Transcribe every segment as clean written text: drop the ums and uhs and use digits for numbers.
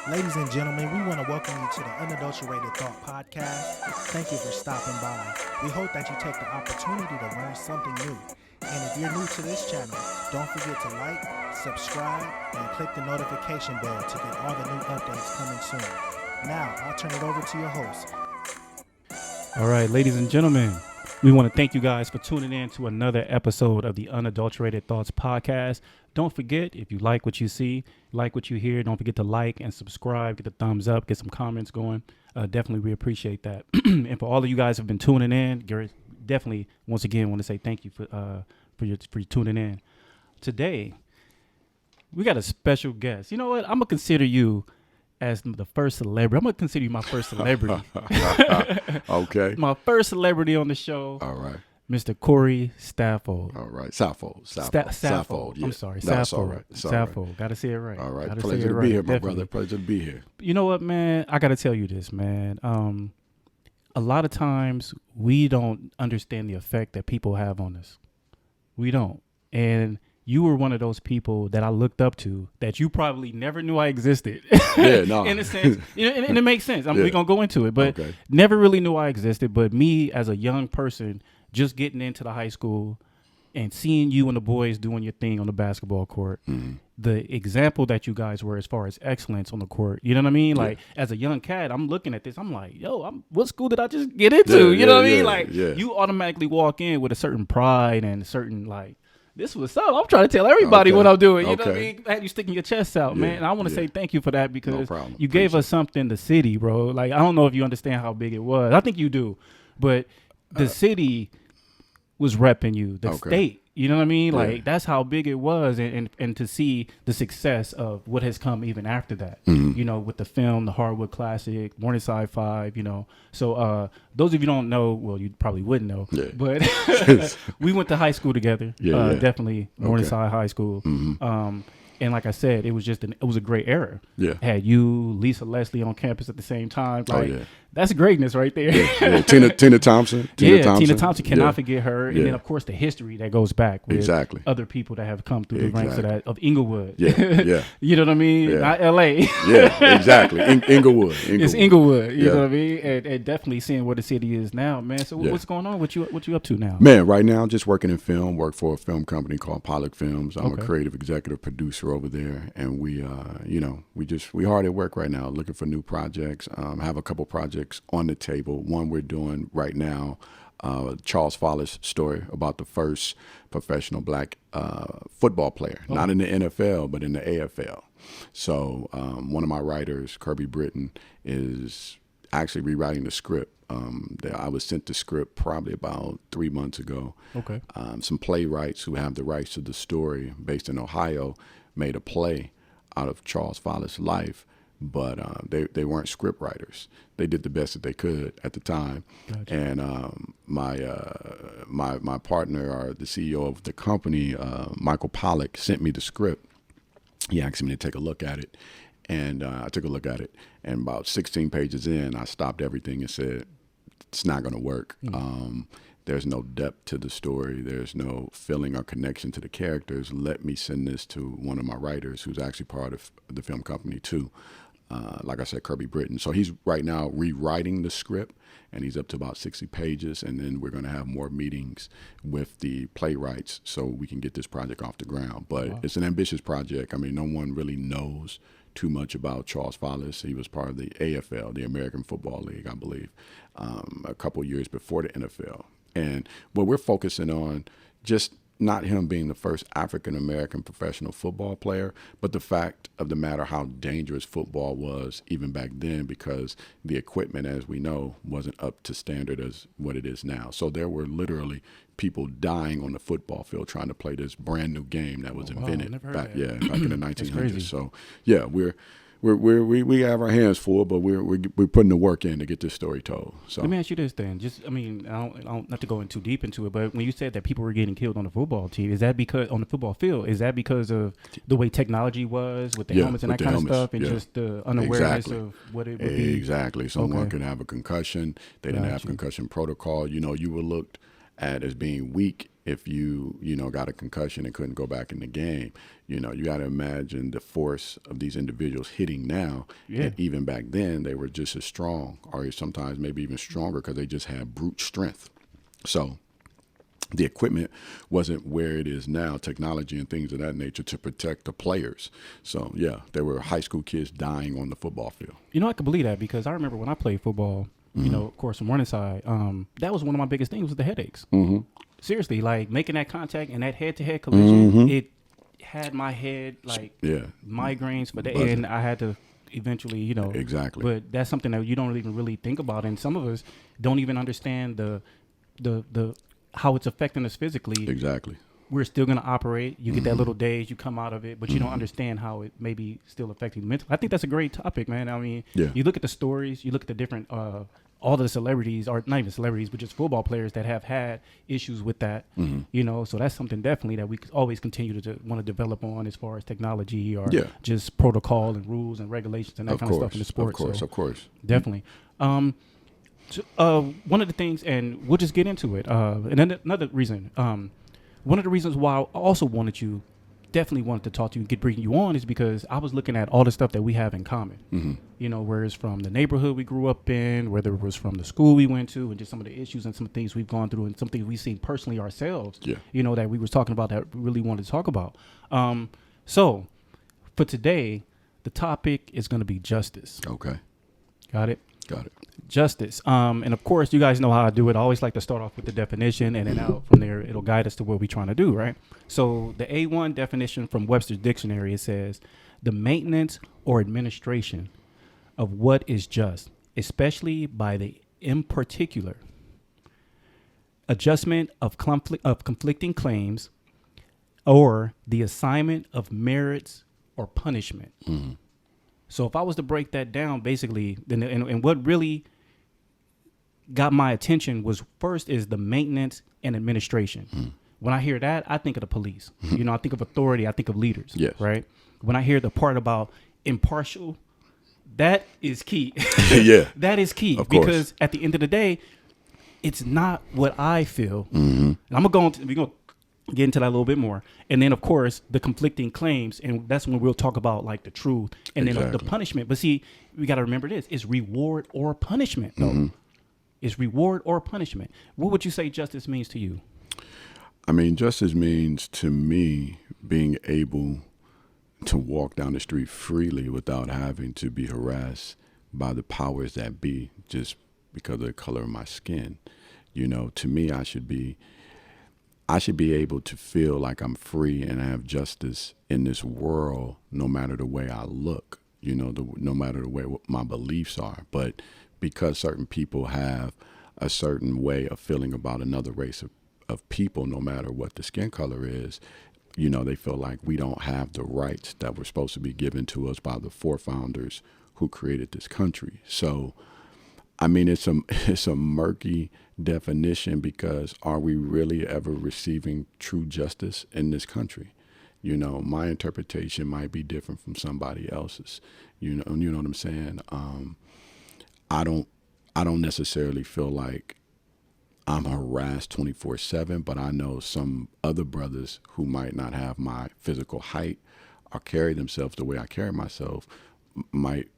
Ladies and gentlemen, we want to welcome you to the Unadulterated Thought Podcast. Thank you for stopping by. We hope that you take the opportunity to learn something new. And if you're new to this channel, don't forget to like, subscribe, and click the notification bell to get all the new updates coming soon. Now, I'll turn it over to your host. All right, ladies and gentlemen, we want to thank you guys for tuning in to another episode of the Unadulterated Thoughts Podcast. Don't forget, if you like what you see, like what you hear, don't forget to like and subscribe, get the thumbs up, get some comments going. Definitely, we appreciate that. And for all of you guys who have been tuning in, Gary, definitely, once again, want to say thank you for your tuning in. Today, we got a special guest. You know what? I'm going to consider you as the first celebrity. I'm going to consider you my first celebrity. Okay. My first celebrity on the show. All right. Mr. Corey Saffold. All right. Saffold. Saffold. Yeah. I'm sorry. No, it's Saffold. all right. It's all right. Saffold. Got to say it right. All right. Gotta Pleasure say it to right. be here, my Definitely. brother. Pleasure to be here. You know what, man? I got to tell you this, man. A lot of times we don't understand the effect that people have on us. We don't. And you were one of those people that I looked up to that you probably never knew I existed. Yeah, no. In a sense, and it makes sense. We're going to go into it, but Okay. never really knew I existed. But me as a young person, just getting into the high school and seeing you and the boys doing your thing on the basketball court, the example that you guys were as far as excellence on the court, you know what I mean? Like, as a young cat, I'm looking at this, I'm like, yo, what school did I just get into? You know what I mean? Like, you automatically walk in with a certain pride and a certain, like, this was up. I'm trying to tell everybody what I'm doing. You know what I mean? I had you sticking your chest out, man. And I want to say thank you for that because you gave us something, the city, bro. Like, I don't know if you understand how big it was. I think you do. But the city was repping you, the state. You know what I mean? Like, that's how big it was. And to see the success of what has come even after that, you know, with the film, the Hardwood Classic, Morningside 5, you know. So those of you don't know, well, you probably wouldn't know, but we went to high school together. Definitely Morningside High School. And like I said, it was just it was a great era. Had you, Lisa Leslie on campus at the same time. Like, that's greatness right there. Tina Thompson. Tina Thompson, cannot forget her. And then, of course, the history that goes back with other people that have come through the ranks of Inglewood. You know what I mean? Not L.A. Exactly. Inglewood. It's Inglewood. You know what I mean? And definitely seeing where the city is now, man. So what's going on? What you up to now? Man, right now, I'm just working in film. Work for a film company called Pollock Films. I'm a creative executive producer over there. And we hard at work right now, looking for new projects. Have a couple projects on the table. One we're doing right now, Charles Follis story about the first professional black football player, not in the NFL, but in the AFL. So one of my writers, Kirby Britton, is actually rewriting the script. I was sent the script probably about 3 months ago. Some playwrights who have the rights to the story based in Ohio made a play out of Charles Follis' life, but they weren't script writers. They did the best that they could at the time. And my partner, or the CEO of the company, Michael Pollock, sent me the script. He asked me to take a look at it, and I took a look at it. And about 16 pages in, I stopped everything and said, "It's not going to work." There's no depth to the story. There's no feeling or connection to the characters. Let me send this to one of my writers who's actually part of the film company too. Like I said, Kirby Britton. So he's right now rewriting the script, and he's up to about 60 pages. And then we're going to have more meetings with the playwrights so we can get this project off the ground. But it's an ambitious project. I mean, no one really knows too much about Charles Follis. He was part of the AFL, the American Football League, I believe, a couple years before the NFL. And what we're focusing on, just not him being the first African-American professional football player, but the fact of the matter how dangerous football was even back then, because the equipment, as we know, wasn't up to standard as what it is now. So there were literally people dying on the football field trying to play this brand new game that was invented back in the 1900s. So we have our hands full, but we're putting the work in to get this story told. So let me ask you this then. I don't not to go in too deep into it, but when you said that people were getting killed on the football team, is that because on the football field? Is that because of the way technology was with the helmets and that kind of stuff, and just the unawareness of what it would be? Exactly. Someone could have a concussion. They didn't have concussion protocol. You know, you were looked at as being weak if you got a concussion and couldn't go back in the game. You got to imagine the force of these individuals hitting now. Yeah. And even back then, they were just as strong, or sometimes maybe even stronger, because they just had brute strength. So the equipment wasn't where it is now, technology and things of that nature, to protect the players. So, yeah, there were high school kids dying on the football field. I can believe that, because I remember when I played football, of course, from Morningside, that was one of my biggest things, was the headaches. Mm-hmm. Seriously, like making that contact and that head-to-head collision, it had my head like migraines for days, and I had to eventually, Exactly. But that's something that you don't even really think about, and some of us don't even understand the how it's affecting us physically. Exactly. We're still going to operate. You get that little daze, you come out of it, but you don't understand how it may be still affecting you mentally. I think that's a great topic, man. I mean, you look at the stories, you look at the different, all the celebrities, or not even celebrities, but just football players that have had issues with that, so that's something definitely that we always continue to want to develop on, as far as technology or just protocol and rules and regulations and that kind of stuff in the sport. Of course. Definitely. One of the things, and we'll just get into it. And then another reason, one of the reasons why I also definitely wanted to talk to you, bring you on, is because I was looking at all the stuff that we have in common. Where it's from the neighborhood we grew up in, whether it was from the school we went to, and just some of the issues and some things we've gone through, and some things we've seen personally ourselves. That we was talking about, that we really wanted to talk about. So for today, the topic is going to be justice. Okay. Got it. justice. And of course, you guys know how I do it. I always like to start off with the definition, and then out from there, it'll guide us to what we're trying to do, right? So the A1 definition from Webster's Dictionary, it says, the maintenance or administration of what is just, especially by the in particular adjustment of conflicting claims or the assignment of merits or punishment. Mm-hmm. So if I was to break that down, basically, then and what really got my attention was first is the maintenance and administration. Mm-hmm. When I hear that, I think of the police. You know, I think of authority. I think of leaders. Yes. Right. When I hear the part about impartial, that is key. Yeah. That is key of because course. At the end of the day, it's not what I feel. Mm-hmm. And we're going to get into that a little bit more. And then, of course, the conflicting claims. And that's when we'll talk about like the truth and then the punishment. But see, we got to remember this. It's reward or punishment, though. Mm-hmm. It's reward or punishment. What would you say justice means to you? I mean, justice means to me being able to walk down the street freely without having to be harassed by the powers that be just because of the color of my skin. You know, to me, I should be able to feel like I'm free and have justice in this world, no matter the way I look, you know, no matter the way my beliefs are. But because certain people have a certain way of feeling about another race of people, no matter what the skin color is, you know, they feel like we don't have the rights that were supposed to be given to us by the forefathers who created this country. So, I mean, it's a murky definition because are we really ever receiving true justice in this country? You know, my interpretation might be different from somebody else's. You know what I'm saying? I don't necessarily feel like I'm harassed 24/7, but I know some other brothers who might not have my physical height or carry themselves the way I carry myself might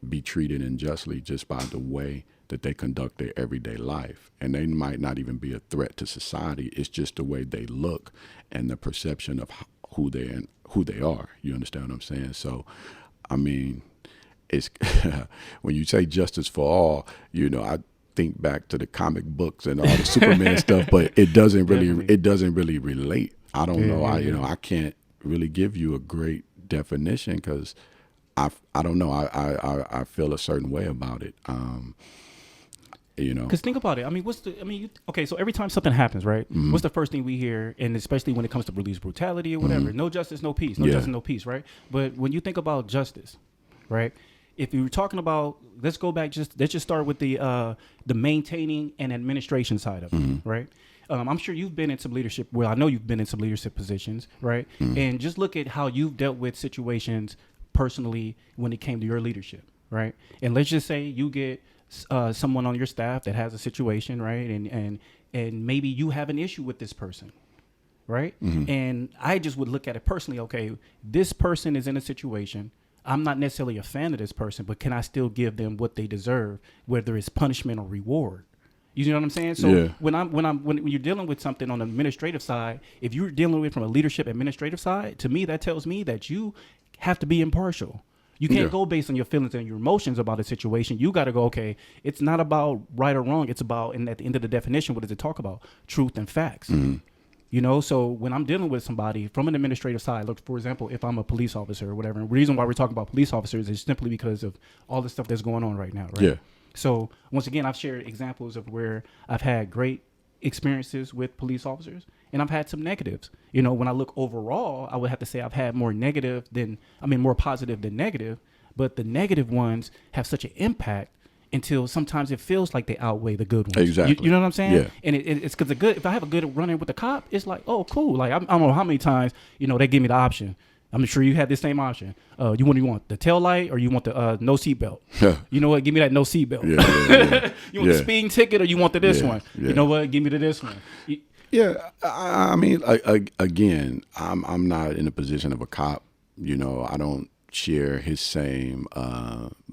be treated unjustly just by the way that they conduct their everyday life. And they might not even be a threat to society. It's just the way they look and the perception of who they are. You understand what I'm saying? So, I mean, it's when you say justice for all, you know, I think back to the comic books and all the Superman stuff, but it doesn't really relate. I don't know. I can't really give you a great definition because I don't know. I feel a certain way about it. You know, because think about it. I mean, okay, so every time something happens, right? Mm-hmm. What's the first thing we hear? And especially when it comes to police brutality or whatever, no justice, no peace. No justice, no peace, right? But when you think about justice, right? If you were talking about, let's just start with the maintaining and administration side of it, right? I'm sure you've been in some leadership. Well, I know you've been in some leadership positions, right? And just look at how you've dealt with situations personally when it came to your leadership, right? And let's just say you get someone on your staff that has a situation, right? And maybe you have an issue with this person, right? And I just would look at it personally. Okay, this person is in a situation. I'm not necessarily a fan of this person, but can I still give them what they deserve, whether it's punishment or reward? You know what I'm saying? So when you're dealing with something on the administrative side, if you're dealing with it from a leadership administrative side, to me that tells me that you have to be impartial. You can't go based on your feelings and your emotions about a situation. You got to go, okay, it's not about right or wrong. It's about, and at the end of the definition, what does it talk about? Truth and facts. You know, so when I'm dealing with somebody from an administrative side, look, for example, if I'm a police officer or whatever, and the reason why we're talking about police officers is simply because of all the stuff that's going on right now, right? Yeah. So once again, I've shared examples of where I've had great experiences with police officers, and I've had some negatives. You know, when I look overall, I would have to say I've had more positive than negative, but the negative ones have such an impact until sometimes it feels like they outweigh the good ones. Exactly. You know what I'm saying? Yeah. And it's because if I have a good run-in with a cop, it's like, oh, cool. Like, I don't know how many times, you know, they give me the option. I'm sure you had this same option. You want the tail light or you want the no seatbelt? You know what? Give me that no seatbelt. You want the speeding ticket or you want this one? You know what? Give me this one. I mean, again, I'm not in the position of a cop. You know, I don't share his same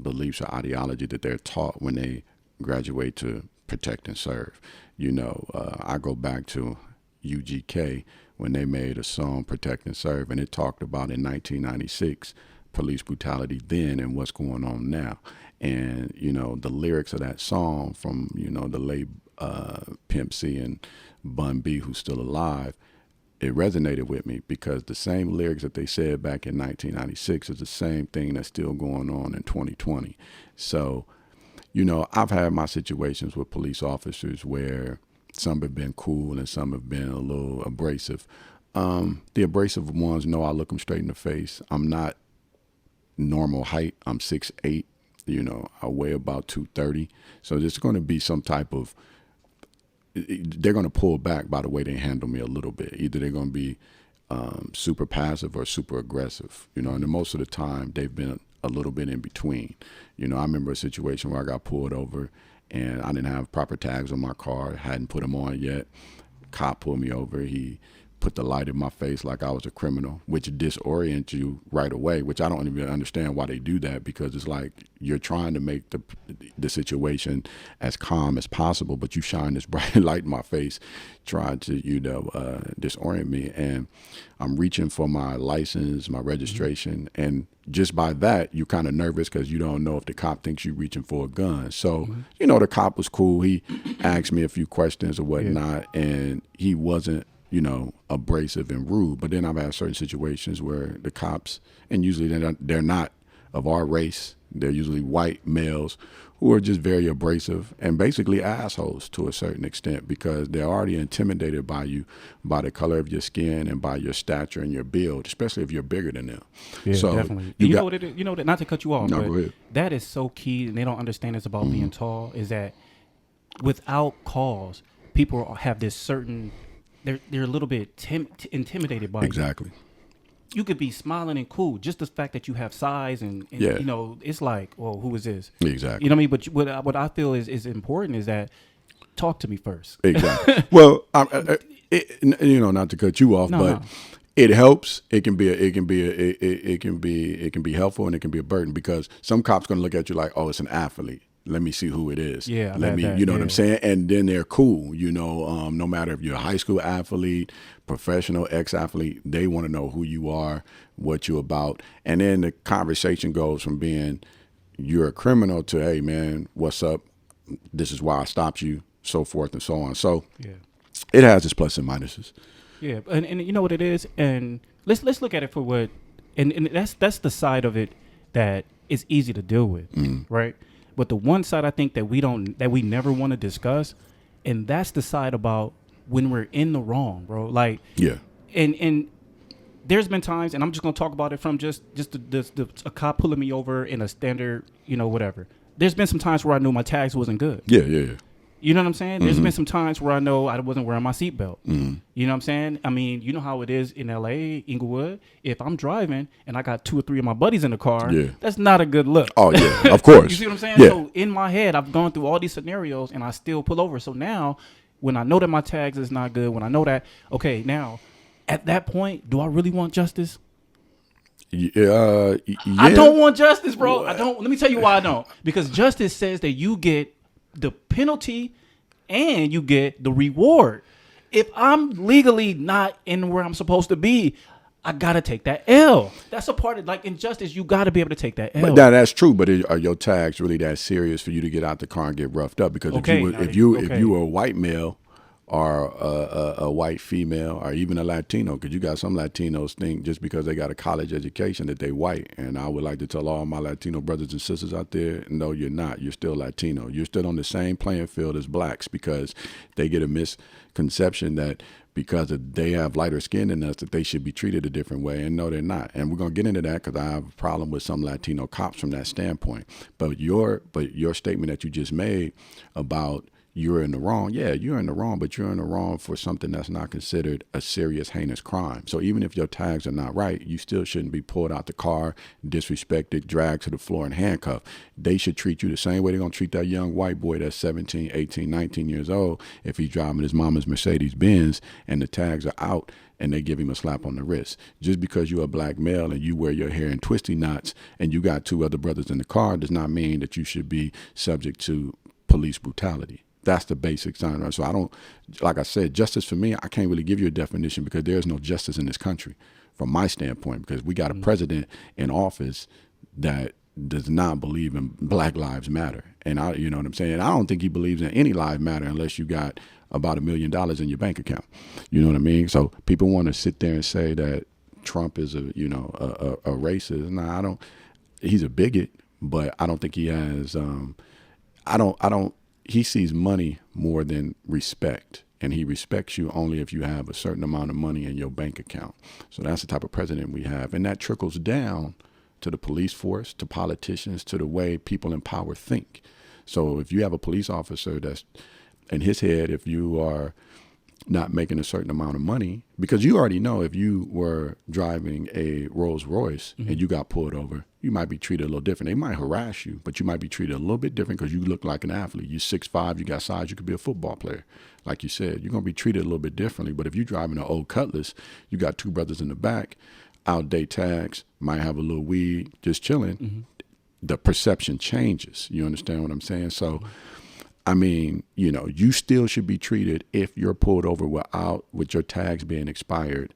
beliefs or ideology that they're taught when they graduate to protect and serve. You know, I go back to UGK when they made a song, Protect and Serve, and it talked about in 1996 police brutality then and what's going on now. And, you know, the lyrics of that song from, you know, the late Pimp C and Bun B, who's still alive, it resonated with me because the same lyrics that they said back in 1996 is the same thing that's still going on in 2020. So, you know, I've had my situations with police officers where some have been cool and some have been a little abrasive. The abrasive ones know I look them straight in the face. I'm not normal height. I'm 6'8". You know, I weigh about 230. So there's going to be some type of, they're going to pull back by the way they handle me a little bit. Either they're going to be super passive or super aggressive, you know, and most of the time they've been a little bit in between. You know, I remember a situation where I got pulled over and I didn't have proper tags on my car, hadn't put them on yet. Cop pulled me over. He put the light in my face like I was a criminal, which disorients you right away, which I don't even understand why they do that, because it's like you're trying to make the situation as calm as possible, but you shine this bright light in my face trying to, you know, disorient me. And I'm reaching for my license, my registration, and just by that, you're kind of nervous because you don't know if the cop thinks you're reaching for a gun. So, you know, the cop was cool. He asked me a few questions or whatnot, and he wasn't, you know, abrasive and rude. But then I've had certain situations where the cops, and usually they're not of our race, they're usually white males who are just very abrasive and basically assholes to a certain extent, because they're already intimidated by you, by the color of your skin and by your stature and your build, especially if you're bigger than them. Yeah, so definitely. You know what it is? You know that, not to cut you off, no, but go ahead. That is so key, and they don't understand it's about being tall, is that without cause, people have this certain, they're a little bit intimidated by Exactly. You could be smiling and cool. Just the fact that you have size and you know, it's like, well, who is this? Exactly. You know what I mean? But what I feel is important is that talk to me first. Exactly. Well, you know, not to cut you off, but it helps. It can be helpful, and it can be a burden, because some cops gonna look at you like, oh, it's an athlete. Let me see who it is. Yeah, let me, you know what I'm saying? And then they're cool, you know, no matter if you're a high school athlete, professional, ex-athlete, they want to know who you are, what you're about. And then the conversation goes from being you're a criminal to, hey, man, what's up? This is why I stopped you, so forth and so on. So it has its plus and minuses. Yeah, and you know what it is? And let's look at it for what, and that's the side of it that is easy to deal with, right? But the one side I think that we never want to discuss, and that's the side about when we're in the wrong, bro. Like, and there's been times, and I'm just gonna talk about it from just a cop pulling me over in a standard, you know, whatever. There's been some times where I knew my tags wasn't good. Yeah. You know what I'm saying? There's been some times where I know I wasn't wearing my seatbelt. You know what I'm saying? I mean, you know how it is in LA, Inglewood. If I'm driving and I got 2 or 3 of my buddies in the car, that's not a good look. Oh, yeah, of course. You see what I'm saying? Yeah. So in my head, I've gone through all these scenarios and I still pull over. So now when I know that my tags is not good, when I know that, okay, now At that point, do I really want justice? Yeah. I don't want justice, bro. I don't. Let me tell you why I don't. Because justice says that you get the penalty and you get the reward. If I'm legally not in where I'm supposed to be, I gotta take that L. That's a part of, like, injustice. You gotta be able to take that L. But that's true. But are your tags really that serious for you to get out the car and get roughed up? Because if you were a white male or a white female or even a Latino, because you got some Latinos think just because they got a college education that they white. And I would like to tell all my Latino brothers and sisters out there, no, you're not. You're still Latino. You're still on the same playing field as blacks, because they get a misconception that because they have lighter skin than us, that they should be treated a different way. And no, they're not. And we're going to get into that because I have a problem with some Latino cops from that standpoint. But your statement that you just made about you're in the wrong. Yeah, you're in the wrong, but you're in the wrong for something that's not considered a serious, heinous crime. So even if your tags are not right, you still shouldn't be pulled out the car, disrespected, dragged to the floor, and handcuffed. They should treat you the same way they're going to treat that young white boy that's 17, 18, 19 years old if he's driving his mama's Mercedes-Benz and the tags are out and they give him a slap on the wrist. Just because you're a black male and you wear your hair in twisty knots and you got two other brothers in the car does not mean that you should be subject to police brutality. That's the basic sign, right? So I don't, like I said, justice for me, I can't really give you a definition because there's no justice in this country from my standpoint, because we got a president in office that does not believe in Black Lives Matter. And you know what I'm saying? I don't think he believes in any lives matter unless you got about $1 million in your bank account. You know what I mean? So people want to sit there and say that Trump is a racist. No, I don't. He's a bigot, but I don't think he has, he sees money more than respect, and he respects you only if you have a certain amount of money in your bank account. So that's the type of president we have, and that trickles down to the police force, to politicians, to the way people in power think. So if you have a police officer that's in his head, if you are not making a certain amount of money, because you already know if you were driving a Rolls Royce and you got pulled over, you might be treated a little different. They might harass you, but you might be treated a little bit different because you look like an athlete. You're 6'5", you got size, you could be a football player. Like you said, you're going to be treated a little bit differently. But if you're driving an old Cutlass, you got two brothers in the back, outdate tags, might have a little weed, just chilling, the perception changes. You understand what I'm saying? So, I mean, you know, you still should be treated, if you're pulled over with your tags being expired,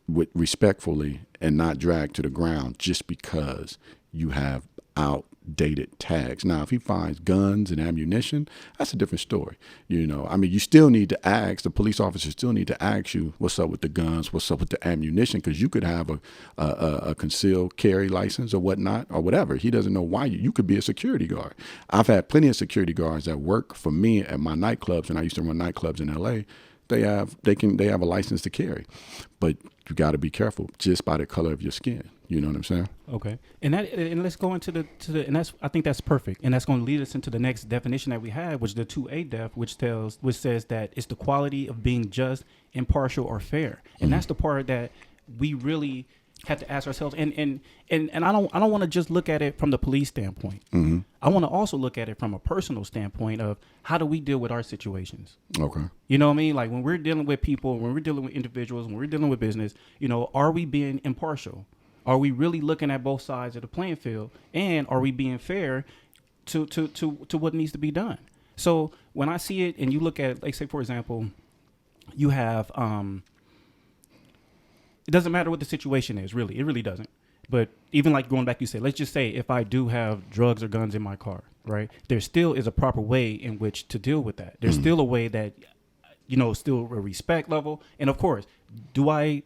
with respectfully and not dragged to the ground just because you have outdated tags. Now, if he finds guns and ammunition, that's a different story. You know, I mean, you still need to ask, the police officers still need to ask you, what's up with the guns, what's up with the ammunition, because you could have a concealed carry license or whatnot or whatever. He doesn't know why you could be a security guard. I've had plenty of security guards that work for me at my nightclubs, and I used to run nightclubs in LA. They have a license to carry, but you got to be careful just by the color of your skin. You know what I'm saying? Okay, and let's go into the and that's, I think that's perfect, and that's going to lead us into the next definition that we have, which is the 2A def, which says that it's the quality of being just, impartial, or fair, and that's the part that we really have to ask ourselves. And I don't want to just look at it from the police standpoint. I want to also look at it from a personal standpoint of how do we deal with our situations. Okay. You know what I mean? Like when we're dealing with people, when we're dealing with individuals, when we're dealing with business, you know, are we being impartial? Are we really looking at both sides of the playing field? And are we being fair to what needs to be done? So when I see it and you look at, like, say, for example, you have, it doesn't matter what the situation is, really. It really doesn't. But even like going back, you said, let's just say if I do have drugs or guns in my car, right? There still is a proper way in which to deal with that. There's still a way that, you know, still a respect level. And of course, do I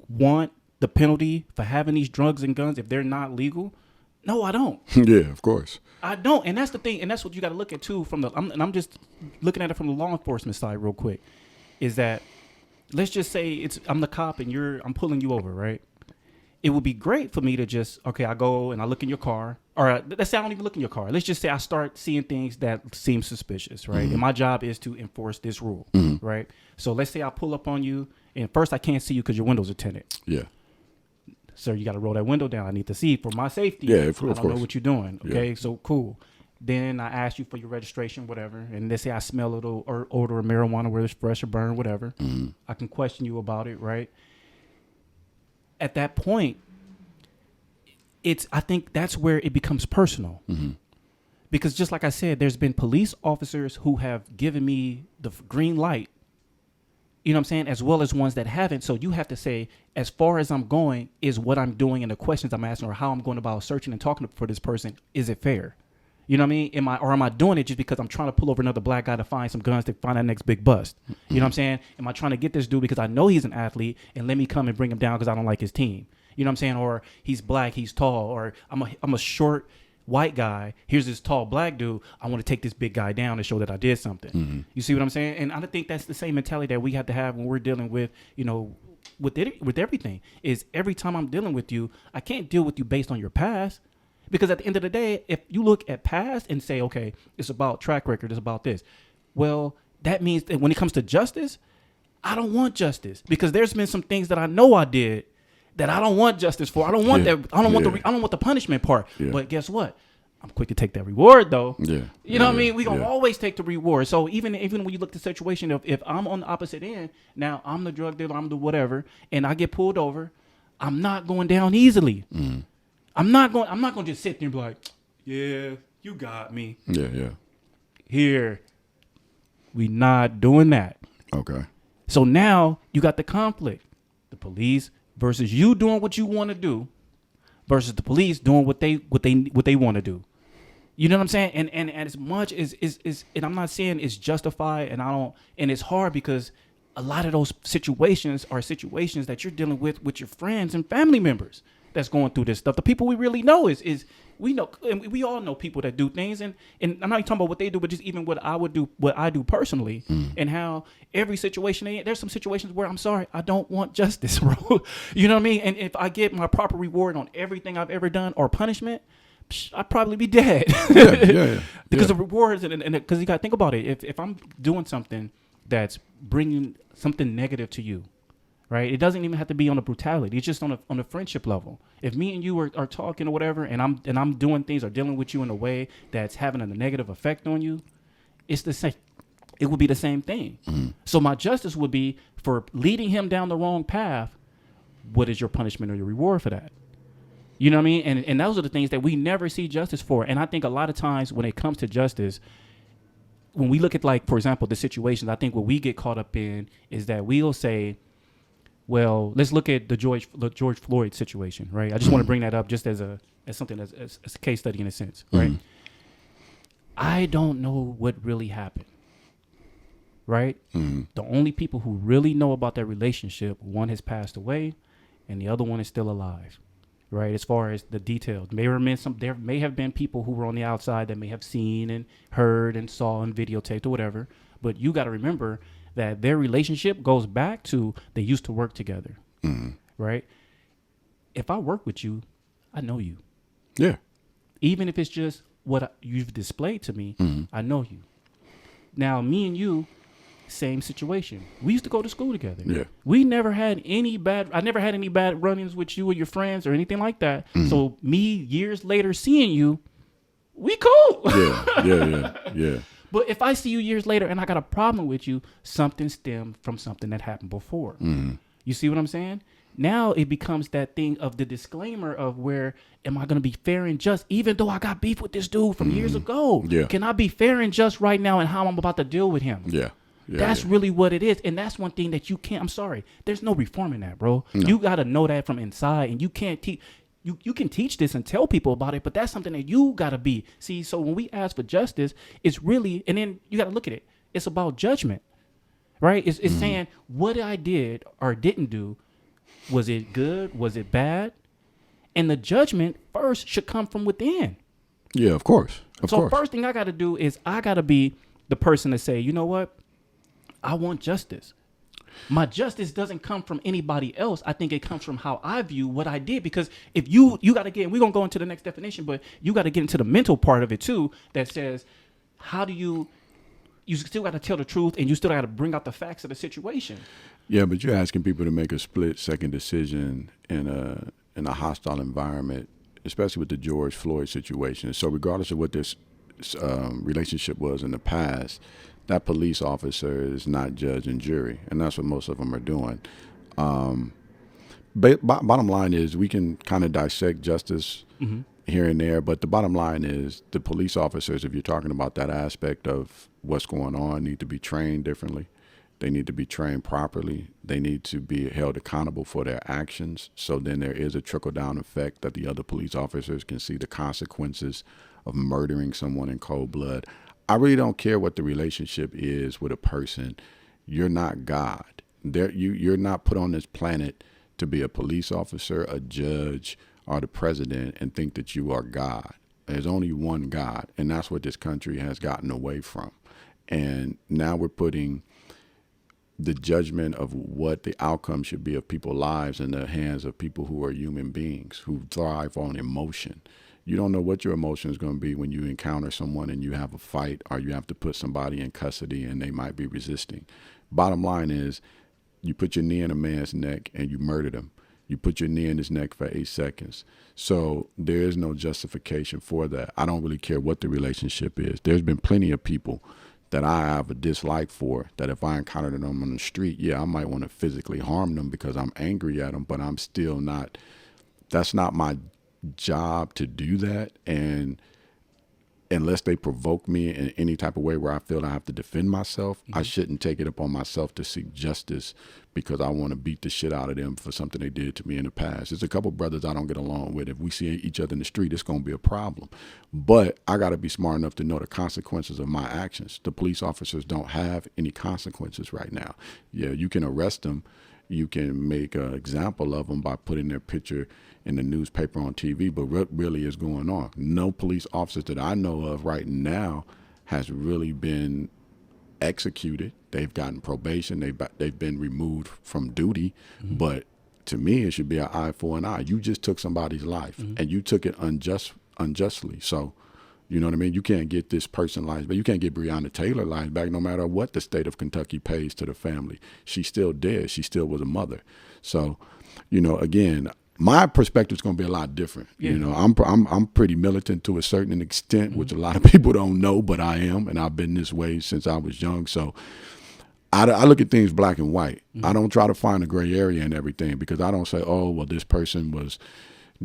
want the penalty for having these drugs and guns if they're not legal? No, I don't. Yeah, of course. I don't. And that's the thing. And that's what you got to look at too I'm just looking at it from the law enforcement side real quick, is that let's just say I'm the cop and I'm pulling you over, right? It would be great for me to just, okay, I go and I look in your car, or let's say I don't even look in your car. Let's just say I start seeing things that seem suspicious, right? And my job is to enforce this rule, right? So let's say I pull up on you, and first I can't see you because your windows are tinted. Yeah. Sir, you got to roll that window down. I need to see for my safety. Yeah, of course. I don't know what you're doing. Okay, so cool. Then I ask you for your registration, whatever, and they say I smell a little odor of marijuana, whether it's fresh or burned, whatever. I can question you about it, right? At that point, I think that's where it becomes personal. Because just like I said, there's been police officers who have given me the green light, you know what I'm saying, as well as ones that haven't. So you have to say, as far as I'm going, is what I'm doing and the questions I'm asking or how I'm going about searching and talking for this person, is it fair? You know what I mean? Am I doing it just because I'm trying to pull over another black guy to find some guns to find that next big bust? You know what I'm saying? Am I trying to get this dude because I know he's an athlete and let me come and bring him down because I don't like his team? You know what I'm saying? Or he's black, he's tall, or I'm a short white guy. Here's this tall black dude. I want to take this big guy down to show that I did something. You see what I'm saying? And I think that's the same mentality that we have to have when we're dealing with, you know, with everything. Is every time I'm dealing with you, I can't deal with you based on your past. Because at the end of the day, if you look at past and say, okay, it's about track record, it's about this. Well, that means that when it comes to justice, I don't want justice because there's been some things that I know I did that I don't want justice for. I don't want that. I don't want the punishment part. But guess what? I'm quick to take that reward though. You know what I mean? We gonna always take the reward. So even when you look at the situation of if I'm on the opposite end, now I'm the drug dealer, I'm the whatever, and I get pulled over, I'm not going down easily. I'm not going to just sit there and be like, yeah, you got me. Here, we not doing that. Okay. So now you got the conflict. The police versus you doing what you want to do versus the police doing what they want to do. You know what I'm saying? And as much as and I'm not saying it's justified and it's hard because a lot of those situations are situations that you're dealing with your friends and family members that's going through this stuff. The people we really know is we know, and we all know people that do things, and I'm not even talking about what they do, but just even what I do personally, and how every situation, there's some situations where I'm sorry, I don't want justice, bro. You know what I mean? And if I get my proper reward on everything I've ever done or punishment, I'd probably be dead. Because the rewards, and because you got to think about it. If I'm doing something that's bringing something negative to you, right? It doesn't even have to be on a brutality. It's just on a friendship level. If me and you are talking or whatever, and I'm doing things or dealing with you in a way that's having a negative effect on you, it's the same. It would be the same thing. So my justice would be for leading him down the wrong path. What is your punishment or your reward for that? You know what I mean? And those are the things that we never see justice for. And I think a lot of times when it comes to justice, when we look at, like, for example, the situations, I think what we get caught up in is that we'll say, well, let's look at the George Floyd situation, right? I just want to bring that up just as something as a case study in a sense, right? I don't know what really happened, right? The only people who really know about that relationship, one has passed away, and the other one is still alive, right? As far as the details, there may have been people who were on the outside that may have seen and heard and saw and videotaped or whatever, but you got to remember that their relationship goes back to they used to work together, right? If I work with you, I know you. Yeah. Even if it's just what you've displayed to me, I know you. Now, me and you, same situation. We used to go to school together. Yeah. I never had any bad run-ins with you or your friends or anything like that. So me, years later, seeing you, we cool. Yeah. But if I see you years later and I got a problem with you, something stemmed from something that happened before. You see what I'm saying? Now it becomes that thing of the disclaimer of where am I going to be fair and just, even though I got beef with this dude from years ago? Can I be fair and just right now in how I'm about to deal with him? That's really what it is. And that's one thing that you can't, I'm sorry, there's no reforming that, bro. No. You got to know that from inside, and you can't teach. You can teach this and tell people about it, but that's something that you got to be. See, so when we ask for justice, it's really, and then you got to look at it. It's about judgment, right? It's saying what I did or didn't do, was it good? Was it bad? And the judgment first should come from within. Yeah, of course. So first thing I got to do is I got to be the person to say, you know what? I want justice. My justice doesn't come from anybody else. I think it comes from how I view what I did. Because if you got to get, we're going to go into the next definition, but you got to get into the mental part of it too, that says, how do you still got to tell the truth, and you still got to bring out the facts of the situation. Yeah, but you're asking people to make a split-second decision in a hostile environment, especially with the George Floyd situation. So regardless of what this relationship was in the past, that police officer is not judge and jury, and that's what most of them are doing. Bottom line is we can kind of dissect justice here and there, but the bottom line is the police officers, if you're talking about that aspect of what's going on, need to be trained differently. They need to be trained properly. They need to be held accountable for their actions. So then there is a trickle-down effect that the other police officers can see the consequences of murdering someone in cold blood. I really don't care what the relationship is with a person. You're not God. You're not put on this planet to be a police officer, a judge, or the president and think that you are God. There's only one God, and that's what this country has gotten away from. And now we're putting the judgment of what the outcome should be of people's lives in the hands of people who are human beings, who thrive on emotion. You don't know what your emotion is going to be when you encounter someone and you have a fight, or you have to put somebody in custody and they might be resisting. Bottom line is, you put your knee in a man's neck and you murdered him. You put your knee in his neck for 8 seconds. So there is no justification for that. I don't really care what the relationship is. There's been plenty of people that I have a dislike for, that if I encountered them on the street, yeah, I might want to physically harm them because I'm angry at them, but I'm still not, that's not my job to do that. And unless they provoke me in any type of way where I feel I have to defend myself, I shouldn't take it upon myself to seek justice because I want to beat the shit out of them for something they did to me in the past. There's a couple brothers I don't get along with. If we see each other in the street, it's going to be a problem. But I got to be smart enough to know the consequences of my actions. The police officers don't have any consequences right now. Yeah, you can arrest them. You can make an example of them by putting their picture in the newspaper, on TV, but what really is going on? No police officers that I know of right now has really been executed. They've gotten probation. They've been removed from duty. But to me, it should be an eye for an eye. You just took somebody's life, and you took it unjustly. So, you know what I mean? You can't get this person's life, but you can't get Breonna Taylor's life back no matter what the state of Kentucky pays to the family. She's still dead. She still was a mother. So, you know, again, my perspective is going to be a lot different. Yeah. You know, I'm pretty militant to a certain extent, which a lot of people don't know, but I am, and I've been this way since I was young. So I look at things black and white. I don't try to find a gray area in everything, because I don't say, oh, well, this person was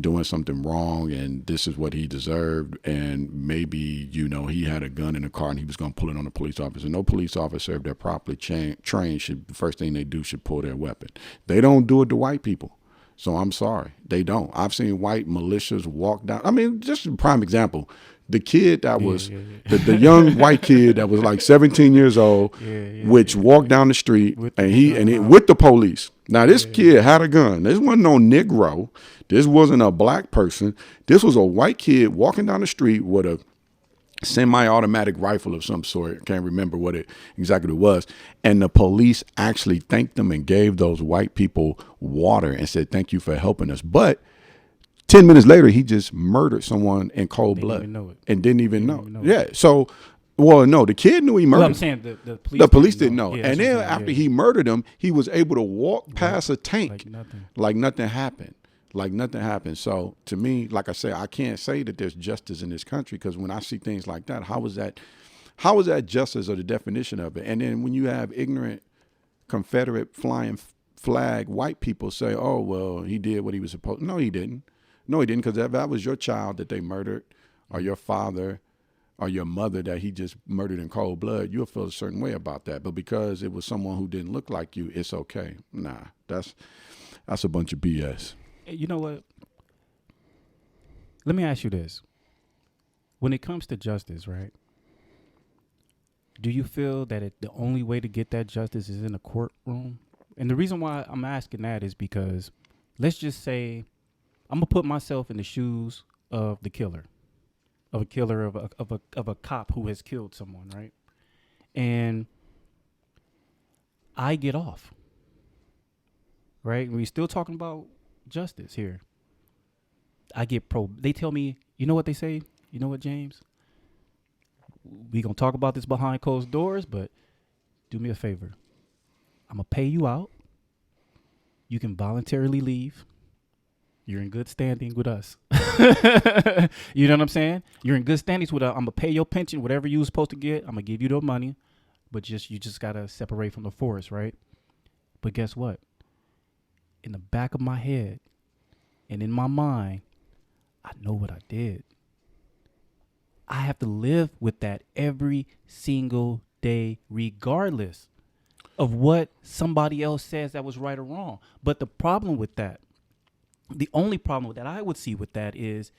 doing something wrong and this is what he deserved, and maybe, you know, he had a gun in the car and he was going to pull it on a police officer. No police officer, if they're properly trained, should, the first thing they do should pull their weapon. They don't do it to white people. So I'm sorry, they don't. I've seen white militias walk down. I mean, just a prime example. The kid that was, the young white kid that was like 17 years old, which walked down the street with the police. Now, this kid had a gun. This wasn't no Negro. This wasn't a black person. This was a white kid walking down the street with a semi-automatic rifle of some sort. I can't remember what it exactly was. And the police actually thanked them and gave those white people water and said, thank you for helping us. But 10 minutes later, he just murdered someone in cold blood and didn't even know. Yeah. So, well, no, the kid knew he murdered. Well, I'm saying the police didn't know. Yeah, and then after he murdered him, he was able to walk past a tank like nothing happened. Like nothing happened. So to me, like I say, I can't say that there's justice in this country, because when I see things like that, how is that justice, or the definition of it? And then when you have ignorant Confederate flying flag white people say, oh, well, he did what he was supposed to. No, he didn't. No, he didn't, because if that was your child that they murdered, or your father or your mother that he just murdered in cold blood, you'll feel a certain way about that. But because it was someone who didn't look like you, it's okay. Nah, that's a bunch of BS. You know what? Let me ask you this. When it comes to justice, right? Do you feel that the only way to get that justice is in a courtroom? And the reason why I'm asking that is because, let's just say, I'm gonna put myself in the shoes of the killer, of a cop who has killed someone, right? And I get off, right? We're still talking about justice here. I get they tell me, you know what they say? You know what, James? We gonna talk about this behind closed doors, but do me a favor. I'm gonna pay you out. You can voluntarily leave. you're in good standing with us. You know what I'm saying? You're in good standings with us. I'm going to pay your pension, whatever you was supposed to get. I'm going to give you the money, but you just got to separate from the forest, right? But guess what? In the back of my head and in my mind, I know what I did. I have to live with that every single day, regardless of what somebody else says that was right or wrong. But the problem with that, the only problem that I would see with that is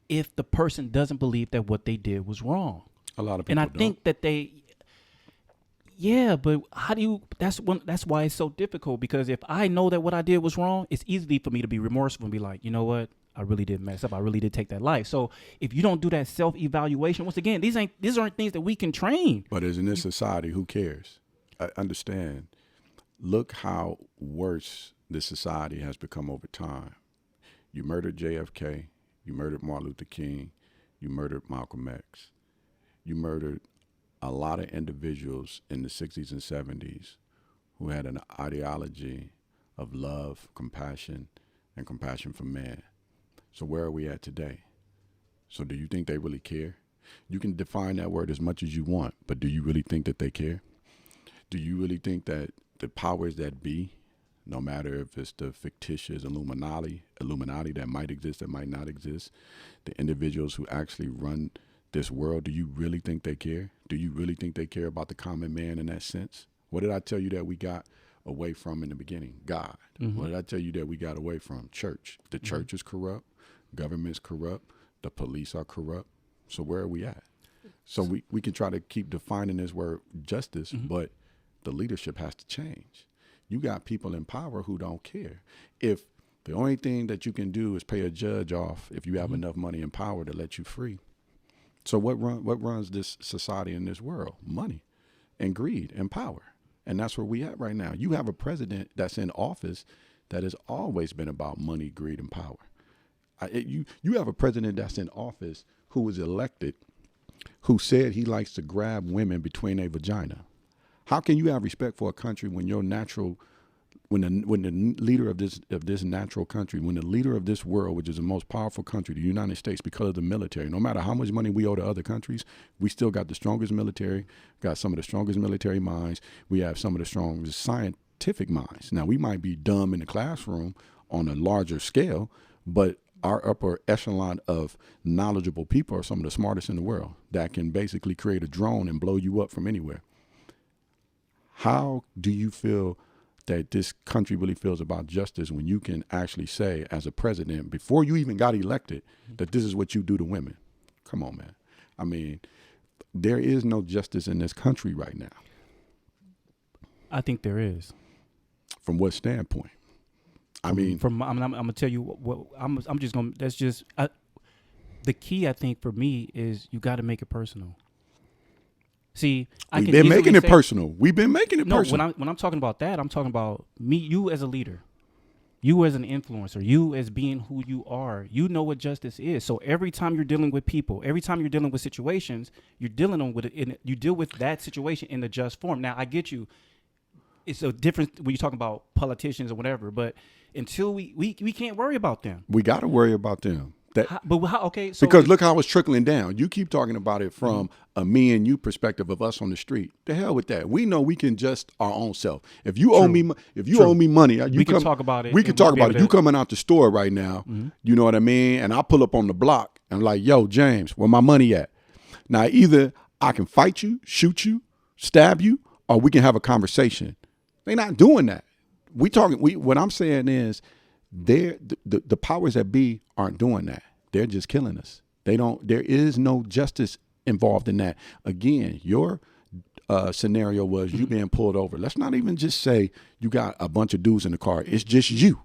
if the person doesn't believe that what they did was wrong. A lot of people and I don't. think that yeah, but how do you, that's why it's so difficult, because if I know that what I did was wrong, it's easy for me to be remorseful and be like, you know what? I really did mess up. I really did take that life. So if you don't do that self-evaluation, once again, these aren't things that we can train. But as in this society, who cares? I understand. Look how worse this society has become over time. You murdered JFK. You murdered Martin Luther King. You murdered Malcolm X. You murdered a lot of individuals in the 60s and 70s who had an ideology of love, compassion, and compassion for man. So where are we at today? So do you think they really care? You can define that word as much as you want, but do you really think that they care? Do you really think that the powers that be, no matter if it's the fictitious Illuminati that might exist, that might not exist, the individuals who actually run this world, do you really think they care? Do you really think they care about the common man in that sense? What did I tell you that we got away from in the beginning? God. Mm-hmm. What did I tell you that we got away from? Church. The church is corrupt. Government's corrupt. The police are corrupt. So where are we at? So we can try to keep defining this word justice, but the leadership has to change. You got people in power who don't care. If the only thing that you can do is pay a judge off if you have enough money and power to let you free. So what runs this society in this world? Money and greed and power. And that's where we at right now. You have a president that's in office that has always been about money, greed, and power. You have a president that's in office who was elected, who said he likes to grab women between a vagina. How can you have respect for a country when your natural, when the leader of this natural country, when the leader of this world, which is the most powerful country, the United States, because of the military, no matter how much money we owe to other countries, we still got the strongest military, got some of the strongest military minds. We have some of the strongest scientific minds. Now, we might be dumb in the classroom on a larger scale, but our upper echelon of knowledgeable people are some of the smartest in the world that can basically create a drone and blow you up from anywhere. How do you feel that this country really feels about justice when you can actually say, as a president, before you even got elected, that this is what you do to women? Come on, man. I mean, there is no justice in this country right now. I think there is. From what standpoint? I mean, I'm gonna tell you what I'm just gonna. That's just the key. I think for me is you got to make it personal. See, we've been making it personal. We've been making it personal. No, when I'm talking about that, I'm talking about you as a leader, you as an influencer, you as being who you are. You know what justice is. So every time you're dealing with people, every time you're dealing with situations, you're dealing with it. You deal with that situation in the just form. Now, I get you. It's a difference when you're talking about politicians or whatever, but until we can't worry about them. We got to worry about them. Okay. So because look how it's trickling down. You keep talking about it from a me and you perspective of us on the street. The hell with that. We know we can just our own self. If you owe me, owe me money, we can talk about it. We can talk about it. You coming out the store right now, you know what I mean? And I pull up on the block and I'm like, yo, James, where my money at? Now either I can fight you, shoot you, stab you, or we can have a conversation. They're not doing that. What I'm saying is the powers that be aren't doing that. They're just killing us. There is no justice involved in that. Again, your scenario was you being pulled over. Let's not even just say you got a bunch of dudes in the car. It's just you.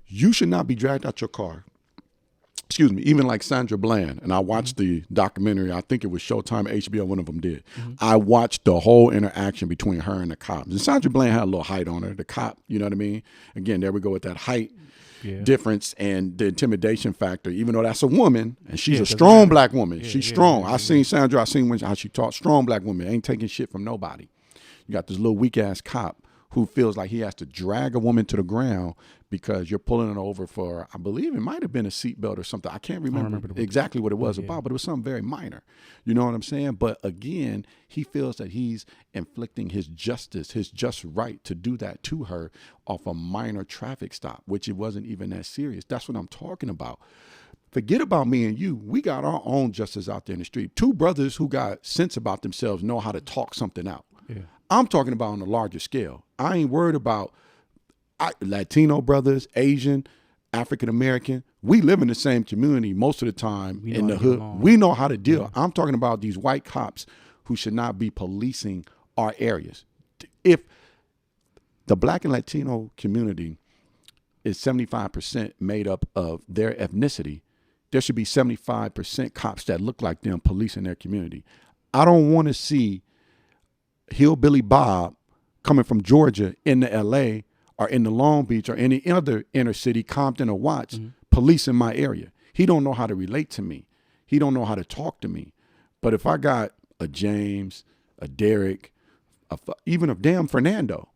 You should not be dragged out your car. Excuse me, even like Sandra Bland. And I watched the documentary. I think it was Showtime, HBO, one of them did. I watched the whole interaction between her and the cops. And Sandra Bland had a little height on her. The cop, you know what I mean? Again, there we go with that height difference and the intimidation factor, even though that's a woman and she's a strong black woman. She's strong. I seen Sandra. I seen how she taught strong black women. Ain't taking shit from nobody. You got this little weak ass cop who feels like he has to drag a woman to the ground because you're pulling her over for, I believe it might have been a seatbelt or something. I can't remember exactly what it was about, but it was something very minor. You know what I'm saying? But again, he feels that he's inflicting his justice, his just right to do that to her off a minor traffic stop, which it wasn't even that serious. That's what I'm talking about. Forget about me and you. We got our own justice out there in the street. Two brothers who got sense about themselves know how to talk something out. Yeah. I'm talking about on a larger scale. I ain't worried about Latino brothers, Asian, African American. We live in the same community most of the time in the hood. We know how to deal. Yeah. I'm talking about these white cops who should not be policing our areas. If the Black and Latino community is 75% made up of their ethnicity, there should be 75% cops that look like them policing their community. I don't want to see Hillbilly Bob coming from Georgia into LA or into Long Beach or any other inner city, Compton or Watts, policing my area. He don't know how to relate to me. He don't know how to talk to me. But if I got a James, a Derek, even a damn Fernando,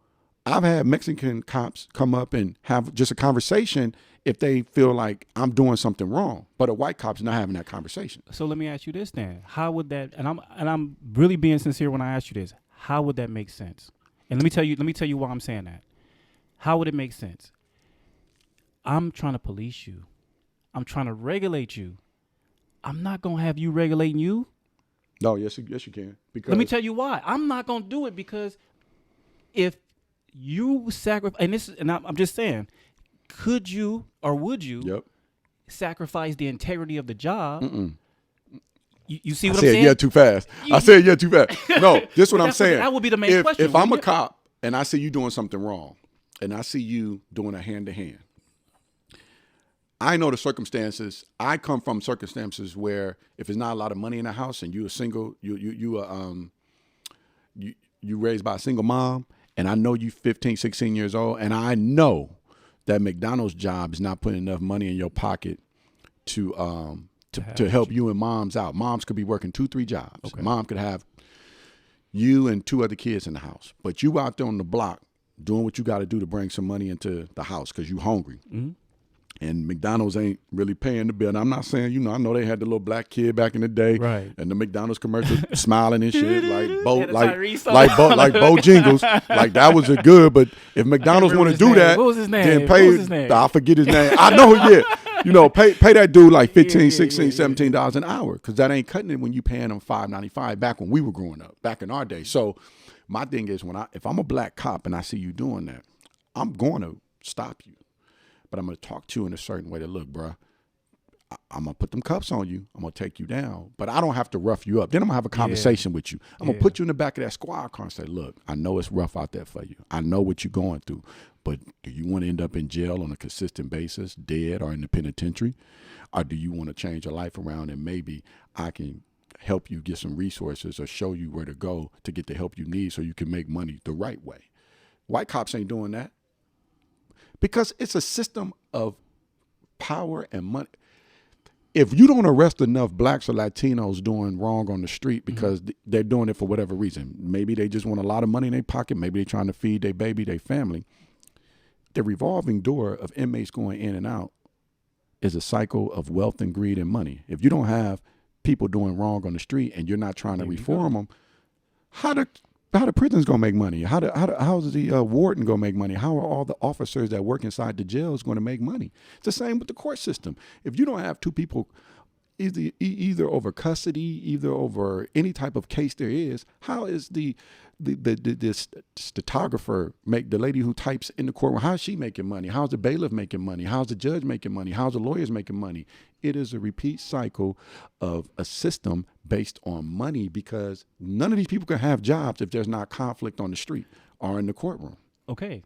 I've had Mexican cops come up and have just a conversation if they feel like I'm doing something wrong, but a white cop's not having that conversation. So let me ask you this then: how would that? And I'm really being sincere when I ask you this. How would that make sense? And let me tell you why I'm saying that. How would it make sense? I'm trying to police you. I'm trying to regulate you. I'm not gonna have you regulating you. No, yes you can. Because let me tell you why. I'm not gonna do it because if you sacrifice, and I'm just saying, could you or would you sacrifice the integrity of the job? You see what I'm saying? I said, yeah, too fast. I said, yeah, too fast. No, this is what I'm saying. That would be the main question. If I'm a cop and I see you doing something wrong and I see you doing a hand-to-hand, I know the circumstances. I come from circumstances where if there's not a lot of money in the house and you're a single, you raised by a single mom, and I know you 15, 16 years old, and I know that McDonald's job is not putting enough money in your pocket to help you and moms out. Moms could be working 2-3 jobs. Okay. Mom could have you and 2 other kids in the house, but you out there on the block doing what you got to do to bring some money into the house because you hungry. Mm-hmm. And McDonald's ain't really paying the bill. And I'm not saying, I know they had the little black kid back in the day, right? And the McDonald's commercial smiling and shit, like Bo Jingles, like that was a good. But if McDonald's want to do that, what was his name? Then pay. I forget his name. I know, yeah. Pay that dude like $15, $16, $17 an hour because that ain't cutting it when you paying them $5.95 back when we were growing up, back in our day. So my thing is if I'm a black cop and I see you doing that, I'm going to stop you. But I'm going to talk to you in a certain way that, look, bro, I'm going to put them cuffs on you. I'm going to take you down. But I don't have to rough you up. Then I'm going to have a conversation with you. I'm going to put you in the back of that squad car and say, look, I know it's rough out there for you. I know what you're going through. But do you want to end up in jail on a consistent basis, dead or in the penitentiary? Or do you want to change your life around and maybe I can help you get some resources or show you where to go to get the help you need so you can make money the right way? White cops ain't doing that. Because it's a system of power and money. If you don't arrest enough blacks or Latinos doing wrong on the street because they're doing it for whatever reason, maybe they just want a lot of money in their pocket, maybe they're trying to feed their baby, their family, the revolving door of inmates going in and out is a cycle of wealth and greed and money. If you don't have people doing wrong on the street and you're not trying to reform them, how the prison's gonna make money? How's the warden gonna make money? How are all the officers that work inside the jails gonna make money? It's the same with the court system. If you don't have 2 people either over custody, either over any type of case there is, how is the stenographer the lady who types in the courtroom, how's she making money? How's the bailiff making money? How's the judge making money? How's the lawyers making money? It is a repeat cycle of a system based on money because none of these people can have jobs if there's not conflict on the street or in the courtroom. Okay.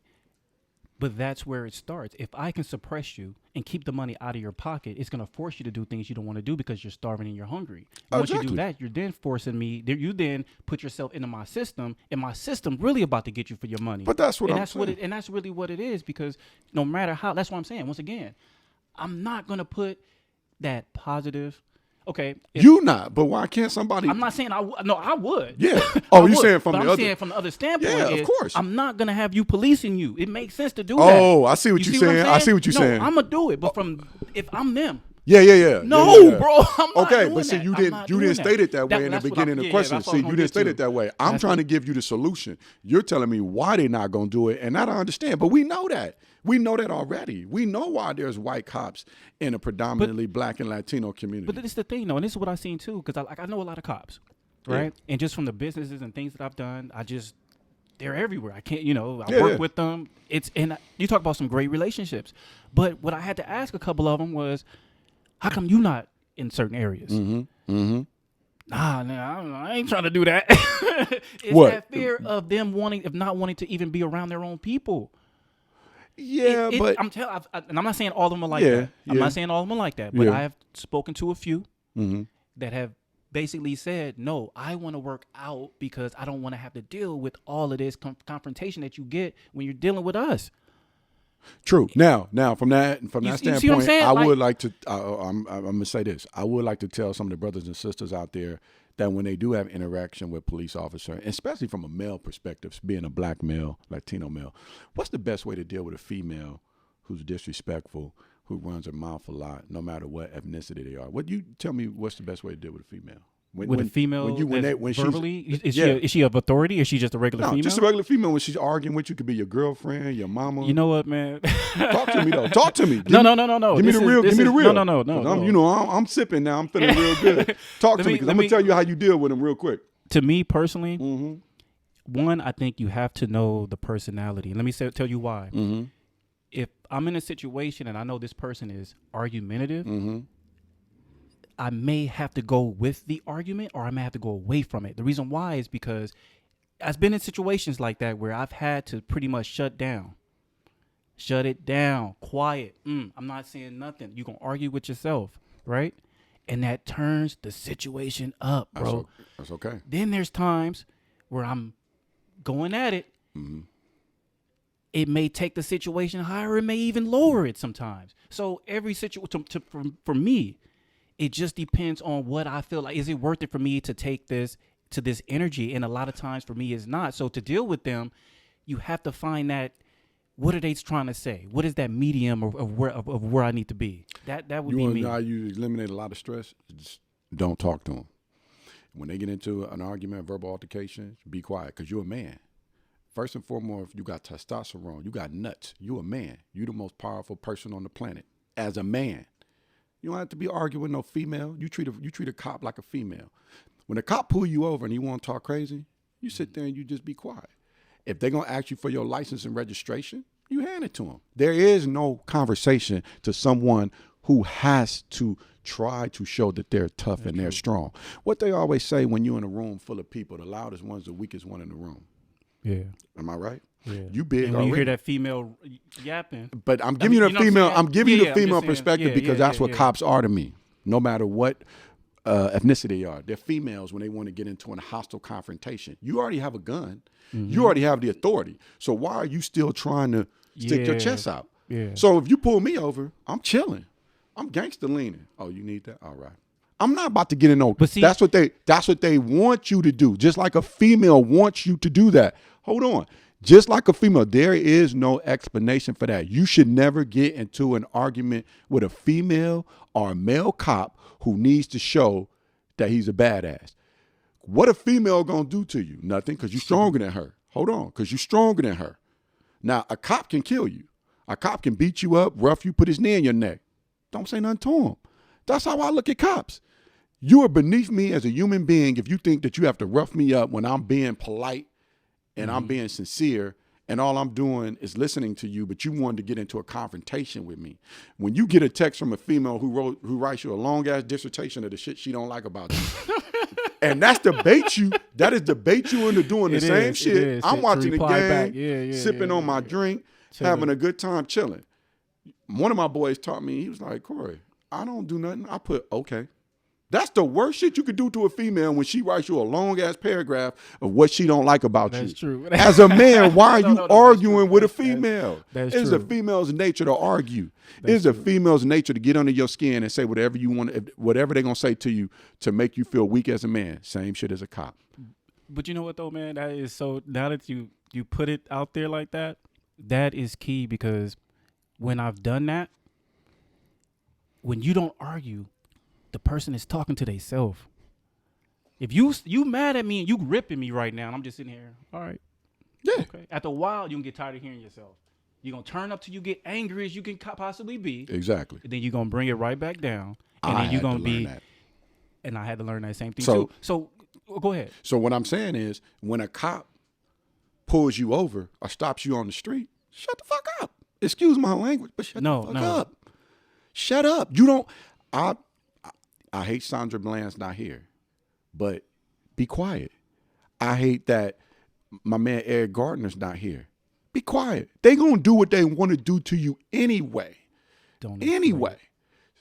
But that's where it starts. If I can suppress you and keep the money out of your pocket, it's going to force you to do things you don't want to do because you're starving and you're hungry. Once you do that, you're then forcing me. You then put yourself into my system, and my system really about to get you for your money. But that's what I'm saying. And that's really what it is because no matter how, that's what I'm saying. Once again, I'm not going to put that positive, okay. You not, but why can't somebody? I'm not saying I would. Yeah. Oh, you would, saying from but the I'm other? saying from the other standpoint. Yeah, of is course. I'm not gonna have you policing you. It makes sense to do that. Oh, I see what you you're see saying. What I'm I see what you're saying. I'm gonna do it, but if I'm them. Yeah. No, bro. I'm not okay, doing but see, that. you I'm didn't not you doing didn't state it that way in the That's what beginning of the question. that's what See, I'm you gonna didn't get state to. it that way. I'm trying to give you the solution. You're telling me why they're not gonna do it, and that I understand. But we know that. We know that already. We know why there's white cops in a predominantly Black and Latino community. But this is the thing, though, and this is what I've seen too, because I know a lot of cops, right? Yeah. And just from the businesses and things that I've done, they're everywhere. I can't, I Yeah, work with them. You talk about some great relationships, but what I had to ask a couple of them was, how come you not in certain areas? Mm-hmm. Nah, I ain't trying to do that. It's What? that fear of them not wanting to even be around their own people. Yeah, but and I'm not saying all of them are like that. I'm not saying all of them are like that, but I have spoken to a few that have basically said, no, I want to work out because I don't want to have to deal with all of this confrontation that you get when you're dealing with us. True. Now, from that You standpoint, see what I'm saying? I would like to. I'm gonna say this. I would like to tell some of the brothers and sisters out there that when they do have interaction with police officer, especially from a male perspective, being a Black male, Latino male, what's the best way to deal with a female who's disrespectful, who runs her mouth a lot, no matter what ethnicity they are? What you tell me? What's the best way to deal with a female? With a female, when verbally, is she of authority, or is she just a regular female? Just a regular female. When she's arguing with you, could be your girlfriend, your mama. You know what, man? Talk to me though. Talk to me. No. Give me the real. Give me the real. No. I'm sipping now. I'm feeling real good. Talk to me, because I'm gonna tell you how you deal with them real quick. To me personally, one, I think you have to know the personality. And let me tell you why. If I'm in a situation and I know this person is argumentative, I may have to go with the argument, or I may have to go away from it. The reason why is because I've been in situations like that where I've had to pretty much shut it down, quiet. I'm not saying nothing. You're going to argue with yourself, right? And that turns the situation up, bro. That's okay. Then there's times where I'm going at it. It may take the situation higher. It may even lower it sometimes. So every situation, for me, it just depends on what I feel like. Is it worth it for me to take this to this energy? And a lot of times for me, it's not. So to deal with them, you have to find that. What are they trying to say? What is that medium of where I need to be? That would be me. You know how you eliminate a lot of stress? Just don't talk to them. When they get into an argument, verbal altercation, be quiet, because you're a man. First and foremost, you got testosterone. You got nuts. You're a man. You're the most powerful person on the planet as a man. You don't have to be arguing with no female. You treat a cop like a female. When a cop pull you over and he want to talk crazy, you sit there and you just be quiet. If they're going to ask you for your license and registration, you hand it to them. There is no conversation to someone who has to try to show that they're tough and they're strong. What they always say when you're in a room full of people, the loudest one's the weakest one in the room. Yeah. Am I right? Yeah. You big and when already. you hear that female yapping. But I'm giving you the female. I'm giving you the female perspective because that's what yeah. cops are to me. No matter what ethnicity they are, they're females when they want to get into a hostile confrontation. You already have a gun. You already have the authority. So why are you still trying to stick your chest out? Yeah. So if you pull me over, I'm chilling. I'm gangster leaning. Oh, you need that? All right. I'm not about to get in no. But see, that's what they want you to do. Just like a female wants you to do that. Hold on. Just like a female, there is no explanation for that. You should never get into an argument with a female or a male cop who needs to show that he's a badass. What a female gonna do to you? Nothing, because you're stronger than her. Hold on, because you're stronger than her. Now, a cop can kill you. A cop can beat you up, rough you, put his knee in your neck. Don't say nothing to him. That's how I look at cops. You are beneath me as a human being if you think that you have to rough me up when I'm being polite and I'm being sincere and all I'm doing is listening to you, but you wanted to get into a confrontation with me. When you get a text from a female who writes you a long-ass dissertation of the shit she don't like about you, and that is debate you into doing the same shit. I'm watching the game, sipping on my drink, having a good time chilling. One of my boys taught me, he was like, Corey, I don't do nothing. I put, okay. That's the worst shit you could do to a female when she writes you a long ass paragraph of what she don't like about you. That's true. As a man, why are you arguing with a That's female? That's It's true. a female's nature to argue. That's It's a true. female's nature to get under your skin and say whatever you want, whatever they're gonna say to you to make you feel weak as a man. Same shit as a cop. But you know what though, man? That is so. Now that you put it out there like that, that is key, because when I've done that, when you don't argue, the person is talking to themselves. If you mad at me and you ripping me right now, and I'm just sitting here, all right, Yeah. okay. After a while, you can get tired of hearing yourself. You're gonna turn up till you get angry as you can possibly be. Exactly. And then you're gonna bring it right back down, and then you're gonna be. That. And I had to learn that same thing So- too. So go ahead. So what I'm saying is, when a cop pulls you over or stops you on the street, shut the fuck up. Excuse my language, but shut the fuck up. Shut up. You don't. I hate Sandra Bland's not here, but be quiet. I hate that my man Eric Gardner's not here. Be quiet. They gonna do what they want to do to you anyway. Anyway.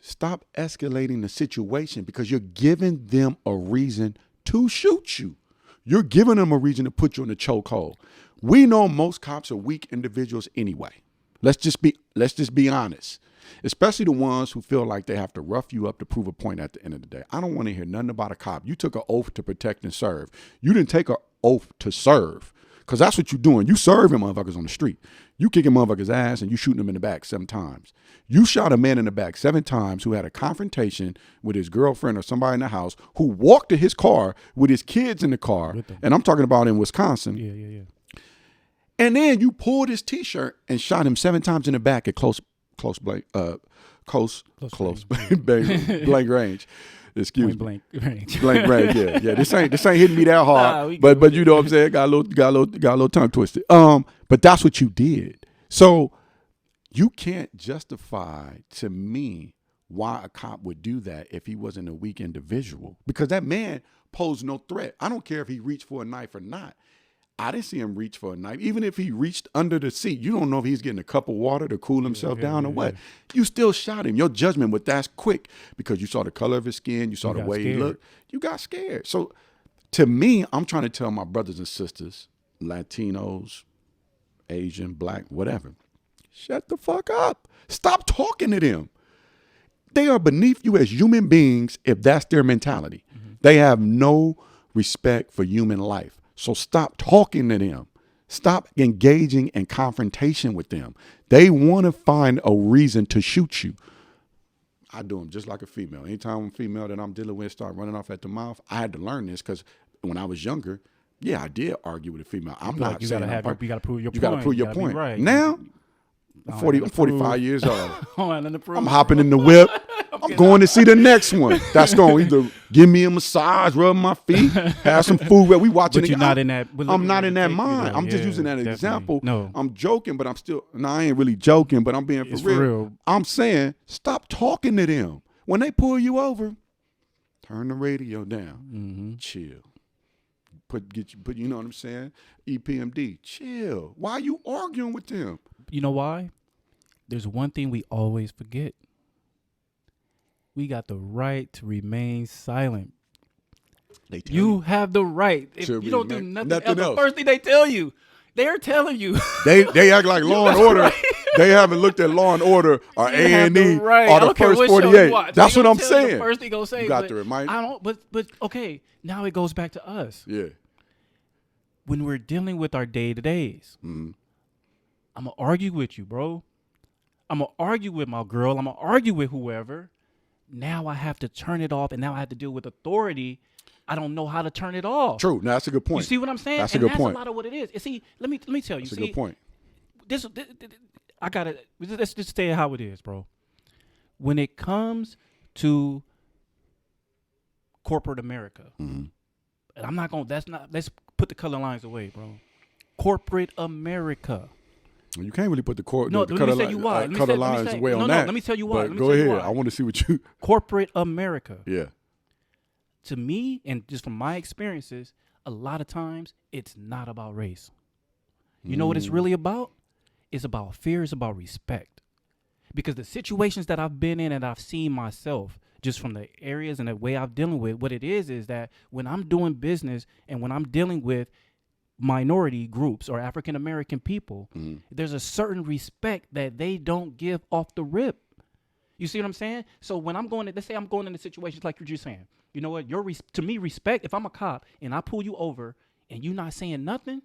Stop escalating the situation, because you're giving them a reason to shoot you. You're giving them a reason to put you in a chokehold. We know most cops are weak individuals anyway. Let's just be honest. Especially the ones who feel like they have to rough you up to prove a point at the end of the day. I don't want to hear nothing about a cop. You took an oath to protect and serve. You didn't take an oath to serve, because that's what you're doing. You serving motherfuckers on the street. You kicking motherfuckers' ass and you shooting them in the back 7 times. You shot a man in the back 7 times who had a confrontation with his girlfriend or somebody in the house, who walked to his car with his kids in the car. And I'm talking about in Wisconsin. Yeah. And then you pulled his T-shirt and shot him 7 times in the back at close blank range. Excuse me. Blank range. Yeah. This ain't hitting me that hard. But you know what I'm saying? Got a little tongue twisted. But that's what you did. So you can't justify to me why a cop would do that if he wasn't a weak individual, because that man posed no threat. I don't care if he reached for a knife or not. I didn't see him reach for a knife. Even if he reached under the seat, you don't know if he's getting a cup of water to cool himself down or what. You still shot him. Your judgment was that's quick, because you saw the color of his skin, you saw the way he looked. You got scared. So to me, I'm trying to tell my brothers and sisters, Latinos, Asian, Black, whatever, shut the fuck up. Stop talking to them. They are beneath you as human beings if that's their mentality. They have no respect for human life. So stop talking to them. Stop engaging in confrontation with them. They want to find a reason to shoot you. I do them just like a female. Anytime a female that I'm dealing with start running off at the mouth, I had to learn this, because when I was younger, yeah, I did argue with a female. I'm not you saying gotta you gotta prove your point. You gotta prove your point. Right. Now, I'm 45 years old. I'm hopping in the whip. I'm going to see the next one. That's going to either give me a massage, rub my feet, have some food. We watching. But you're not in that. I'm not in that mind. I'm just using that as an example. No, I'm joking, but I'm still. No, I ain't really joking, but I'm being for real. I'm saying, stop talking to them. When they pull you over, turn the radio down. Chill. Put. You know what I'm saying? EPMD. Chill. Why are you arguing with them? You know why? There's one thing we always forget. We got the right to remain silent. You have the right. If you don't do nothing else, the first thing they tell you, they're telling you. They act like Law and Order. They haven't looked at Law and Order or A&E or the first 48. That's what I'm saying. The first thing gonna say. You got to remind. I don't. But okay. Now it goes back to us. Yeah. When we're dealing with our day-to-days, I'm gonna argue with you, bro. I'm gonna argue with my girl. I'm gonna argue with whoever. Now I have to turn it off, and now I have to deal with authority. I don't know how to turn it off. True. Now that's a good point. You see what I'm saying? That's a good point. That's a lot of what it is. You see, let me tell you. That's a good point. This I gotta. Let's just say how it is, bro. When it comes to corporate America, and I'm not gonna. That's not. Let's put the color lines away, bro. Corporate America. You can't really put the color lines away on that. No, let me tell you why. Go ahead. I want to see what you. Corporate America. Yeah. To me, and just from my experiences, a lot of times it's not about race. You know what it's really about? It's about fear. It's about respect. Because the situations that I've been in and I've seen myself, just from the areas and the way I'm dealing with, what it is that when I'm doing business and when I'm dealing with minority groups or African American people, there's a certain respect that they don't give off the rip. You see what I'm saying? So when I'm going to, let's say I'm going into situations like you're just saying, you know what, to me, respect, if I'm a cop and I pull you over and you're not saying nothing,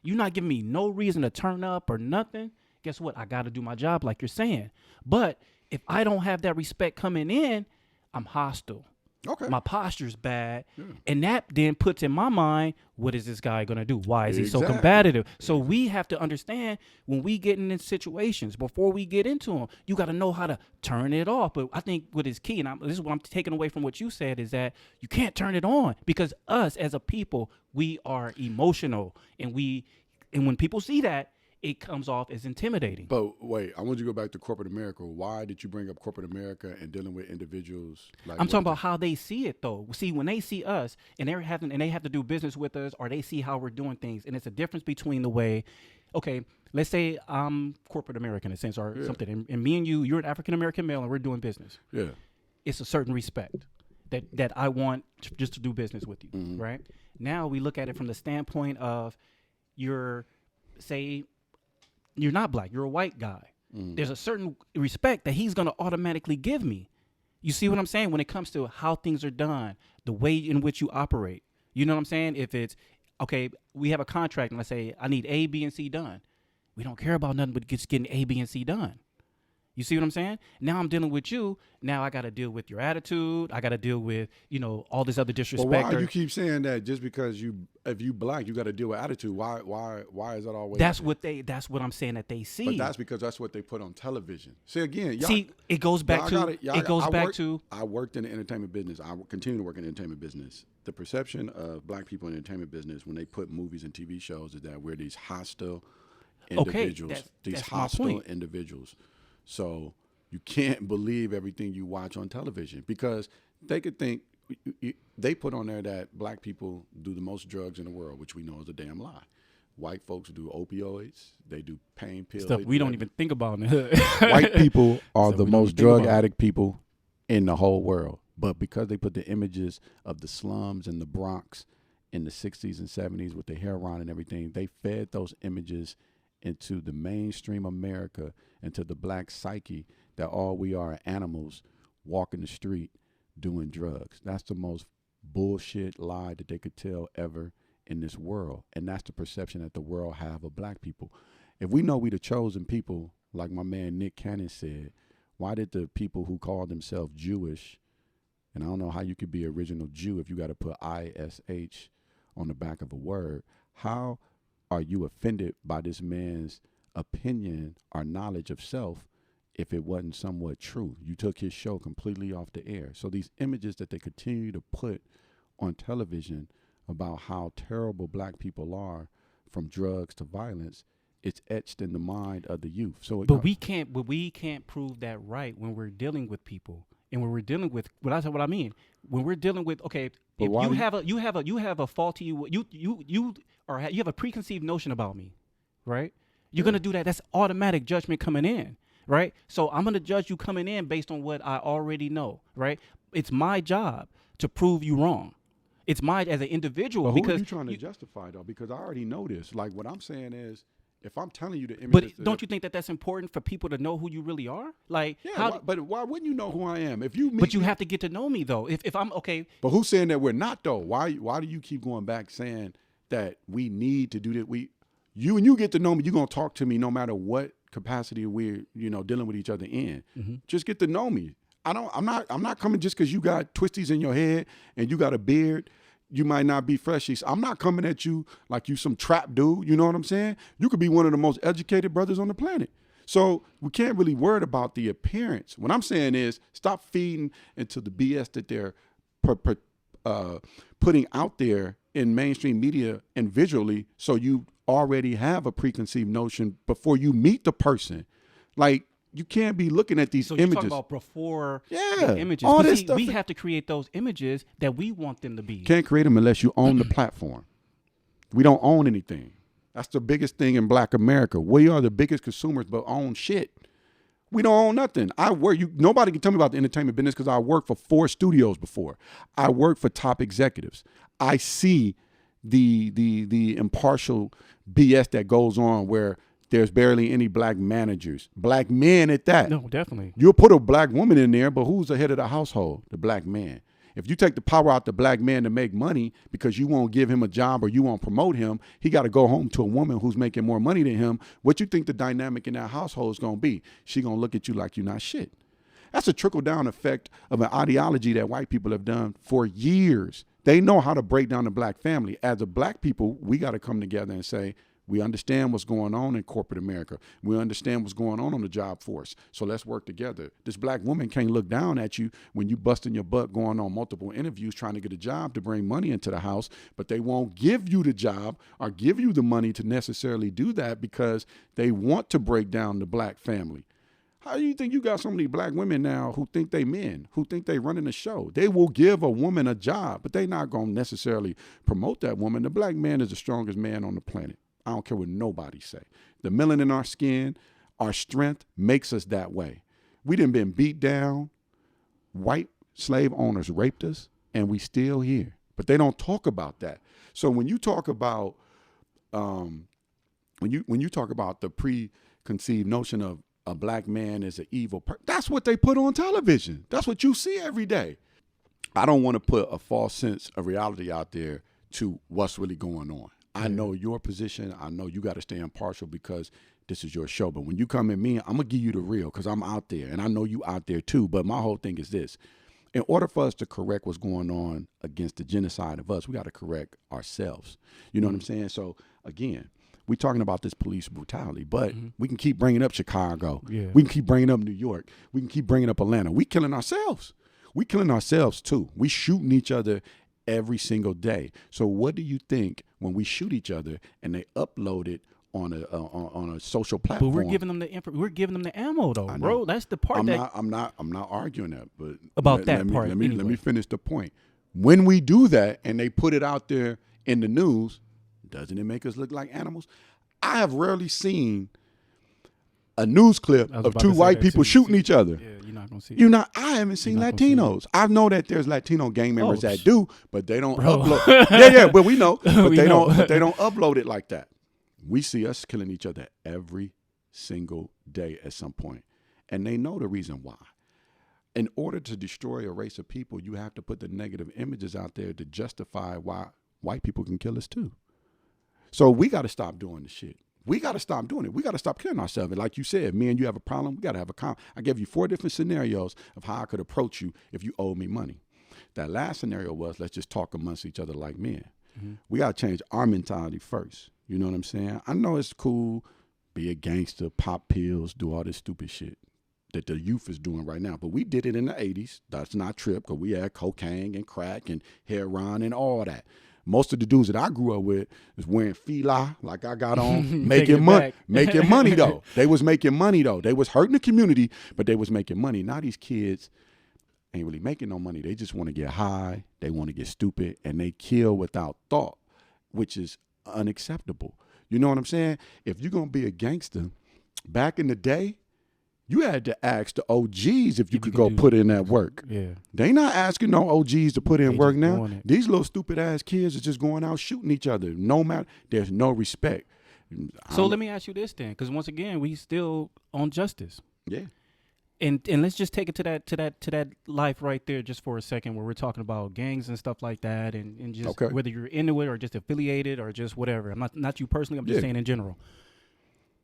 you're not giving me no reason to turn up or nothing, guess what? I got to do my job like you're saying. But if I don't have that respect coming in, I'm hostile. Okay. My posture's bad. Yeah. And that then puts in my mind, what is this guy going to do? Why is he so combative? So we have to understand when we get in situations, before we get into them, you got to know how to turn it off. But I think what is key, and this is what I'm taking away from what you said, is that you can't turn it on, because us as a people, we are emotional. And when people see that, it comes off as intimidating. But wait, I want you to go back to corporate America. Why did you bring up corporate America and dealing with individuals? Like, I'm talking about how they see it, though. See, when they see us and they have to do business with us, or they see how we're doing things, and it's a difference between the way, okay, let's say I'm corporate American in a sense, or something, and me and you're an African American male, and we're doing business. Yeah, it's a certain respect that I want just to do business with you, right? Now we look at it from the standpoint of you're not black, you're a white guy. There's a certain respect that he's going to automatically give me. You see what I'm saying? When it comes to how things are done, the way in which you operate. You know what I'm saying? If it's, okay, we have a contract and let's say I need A, B, and C done. We don't care about nothing but just getting A, B, and C done. You see what I'm saying? Now I'm dealing with you. Now I got to deal with your attitude. I got to deal with, all this other disrespect. Well, why you keep saying that? Just because if you black, you got to deal with attitude. Why is that always? That's what I'm saying that they see. But that's because that's what they put on television. See, again, it goes back to. I worked in the entertainment business. I continue to work in the entertainment business. The perception of black people in the entertainment business when they put movies and TV shows is that we're these hostile individuals. Individuals. So you can't believe everything you watch on television, because they could think they put on there that black people do the most drugs in the world, which we know is a damn lie. White folks do opioids. They do pain pills. Stuff we don't even think about in the hood. White people are the most drug addict people in the whole world. But because they put the images of the slums and the Bronx in the 60s and 70s with the heroin and everything, they fed those images into the mainstream America, into the black psyche, that all we are animals walking the street doing drugs. That's the most bullshit lie that they could tell ever in this world. And that's the perception that the world have of black people. If we know we the chosen people, like my man Nick Cannon said, why did the people who call themselves Jewish, and I don't know how you could be original Jew if you got to put ISH on the back of a word, how are you offended by this man's opinion or knowledge of self if it wasn't somewhat true? You took his show completely off the air. So these images that they continue to put on television about how terrible black people are, from drugs to violence, it's etched in the mind of the youth. So, we can't prove that right when we're dealing with people, and when we're dealing with what I mean. When we're dealing with, okay, if you have a faulty you have a preconceived notion about me, right? You're gonna do that. That's automatic judgment coming in, right? So I'm gonna judge you coming in based on what I already know, right? It's my job to prove you wrong. It's mine as an individual. But who because are you trying to justify though? Because I already know this. Like, what I'm saying is, if I'm telling you the image, but don't you think that that's important for people to know who you really are? Like, yeah, but why wouldn't you know who I am if you? But you have to get to know me though. If I'm okay. But who's saying that we're not though? Why do you keep going back saying that we need to do that? You get to know me, you're gonna talk to me no matter what capacity we're dealing with each other in. Mm-hmm. Just get to know me. I'm not coming just because you got twisties in your head and you got a beard. You might not be freshy. I'm not coming at you like you some trap dude. You know what I'm saying? You could be one of the most educated brothers on the planet. So we can't really worry about the appearance. What I'm saying is, stop feeding into the BS that they're putting out there in mainstream media and visually, so you already have a preconceived notion before you meet the person. Like, you can't be looking at these images. So you're talking about before the images. All this stuff. We have to create those images that we want them to be. Can't create them unless you own the platform. We don't own anything. That's the biggest thing in Black America. We are the biggest consumers, but own shit. We don't own nothing. I work. Nobody can tell me about the entertainment business because I worked for 4 studios before. I work for top executives. I see the impartial BS that goes on where there's barely any black managers, black men at that. No, definitely. You'll put a black woman in there, but who's the head of the household? The black man. If you take the power out the black man to make money because you won't give him a job or you won't promote him, he got to go home to a woman who's making more money than him. What you think the dynamic in that household is going to be? She going to look at you like you're not shit. That's a trickle-down effect of an ideology that white people have done for years. They know how to break down the black family. As a black people, we got to come together and say, we understand what's going on in corporate America. We understand what's going on the job force. So let's work together. This black woman can't look down at you when you busting your butt going on multiple interviews trying to get a job to bring money into the house, but they won't give you the job or give you the money to necessarily do that because they want to break down the black family. How do you think you got so many black women now who think they men, who think they running the show? They will give a woman a job, but they not going to necessarily promote that woman. The black man is the strongest man on the planet. I don't care what nobody say. The melanin in our skin, our strength makes us that way. We done been beat down. White slave owners raped us, and we still here. But they don't talk about that. So when you talk about when you talk about the preconceived notion of a black man is an evil person, that's what they put on television. That's what you see every day. I don't want to put a false sense of reality out there to what's really going on. I know your position. I know you got to stay impartial because this is your show. But when you come at me, I'm going to give you the real because I'm out there. And I know you out there too. But my whole thing is this. In order for us to correct what's going on against the genocide of us, we got to correct ourselves. You know what I'm saying? So, again, we're talking about this police brutality. But we can keep bringing up Chicago. Yeah. We can keep bringing up New York. We can keep bringing up Atlanta. We killing ourselves. We killing ourselves too. We shooting each other every single day. So what do you think when we shoot each other and they upload it on a social platform? But we're giving them the ammo though, bro. That's the part I'm not arguing that, but let me finish the point. When we do that and they put it out there in the news, doesn't it make us look like animals? I have rarely seen a news clip of 2 white people shooting each other. Yeah, you're not gonna see it. I haven't seen Latinos. I know that there's Latino gang members that do, but they don't upload. But we know. But they don't upload it like that. We see us killing each other every single day at some point. And they know the reason why. In order to destroy a race of people, you have to put the negative images out there to justify why white people can kill us too. So we got to stop doing the shit. We got to stop doing it. We got to stop killing ourselves. And like you said, me and you have a problem. We got to have I gave you 4 different scenarios of how I could approach you if you owe me money. That last scenario was, let's just talk amongst each other like men. Mm-hmm. We got to change our mentality first. You know what I'm saying? I know it's cool, be a gangster, pop pills, do all this stupid shit that the youth is doing right now. But we did it in the 80s. That's not trip because we had cocaine and crack and heroin and all that. Most of the dudes that I grew up with was wearing fila like I got on, making money though. They was making money though. They was hurting the community, but they was making money. Now these kids ain't really making no money. They just want to get high. They want to get stupid, and they kill without thought, which is unacceptable. You know what I'm saying? If you're going to be a gangster, back in the day, you had to ask the OGs if you could go put in that work. Yeah. They not asking no OGs to put in work now. These little stupid ass kids are just going out shooting each other. No matter, there's no respect. So let me ask you this then, because once again, we still on justice. Yeah. And let's just take it to that life right there just for a second, where we're talking about gangs and stuff like that, and just whether you're into it or just affiliated or just whatever. I'm not you personally. I'm just saying in general.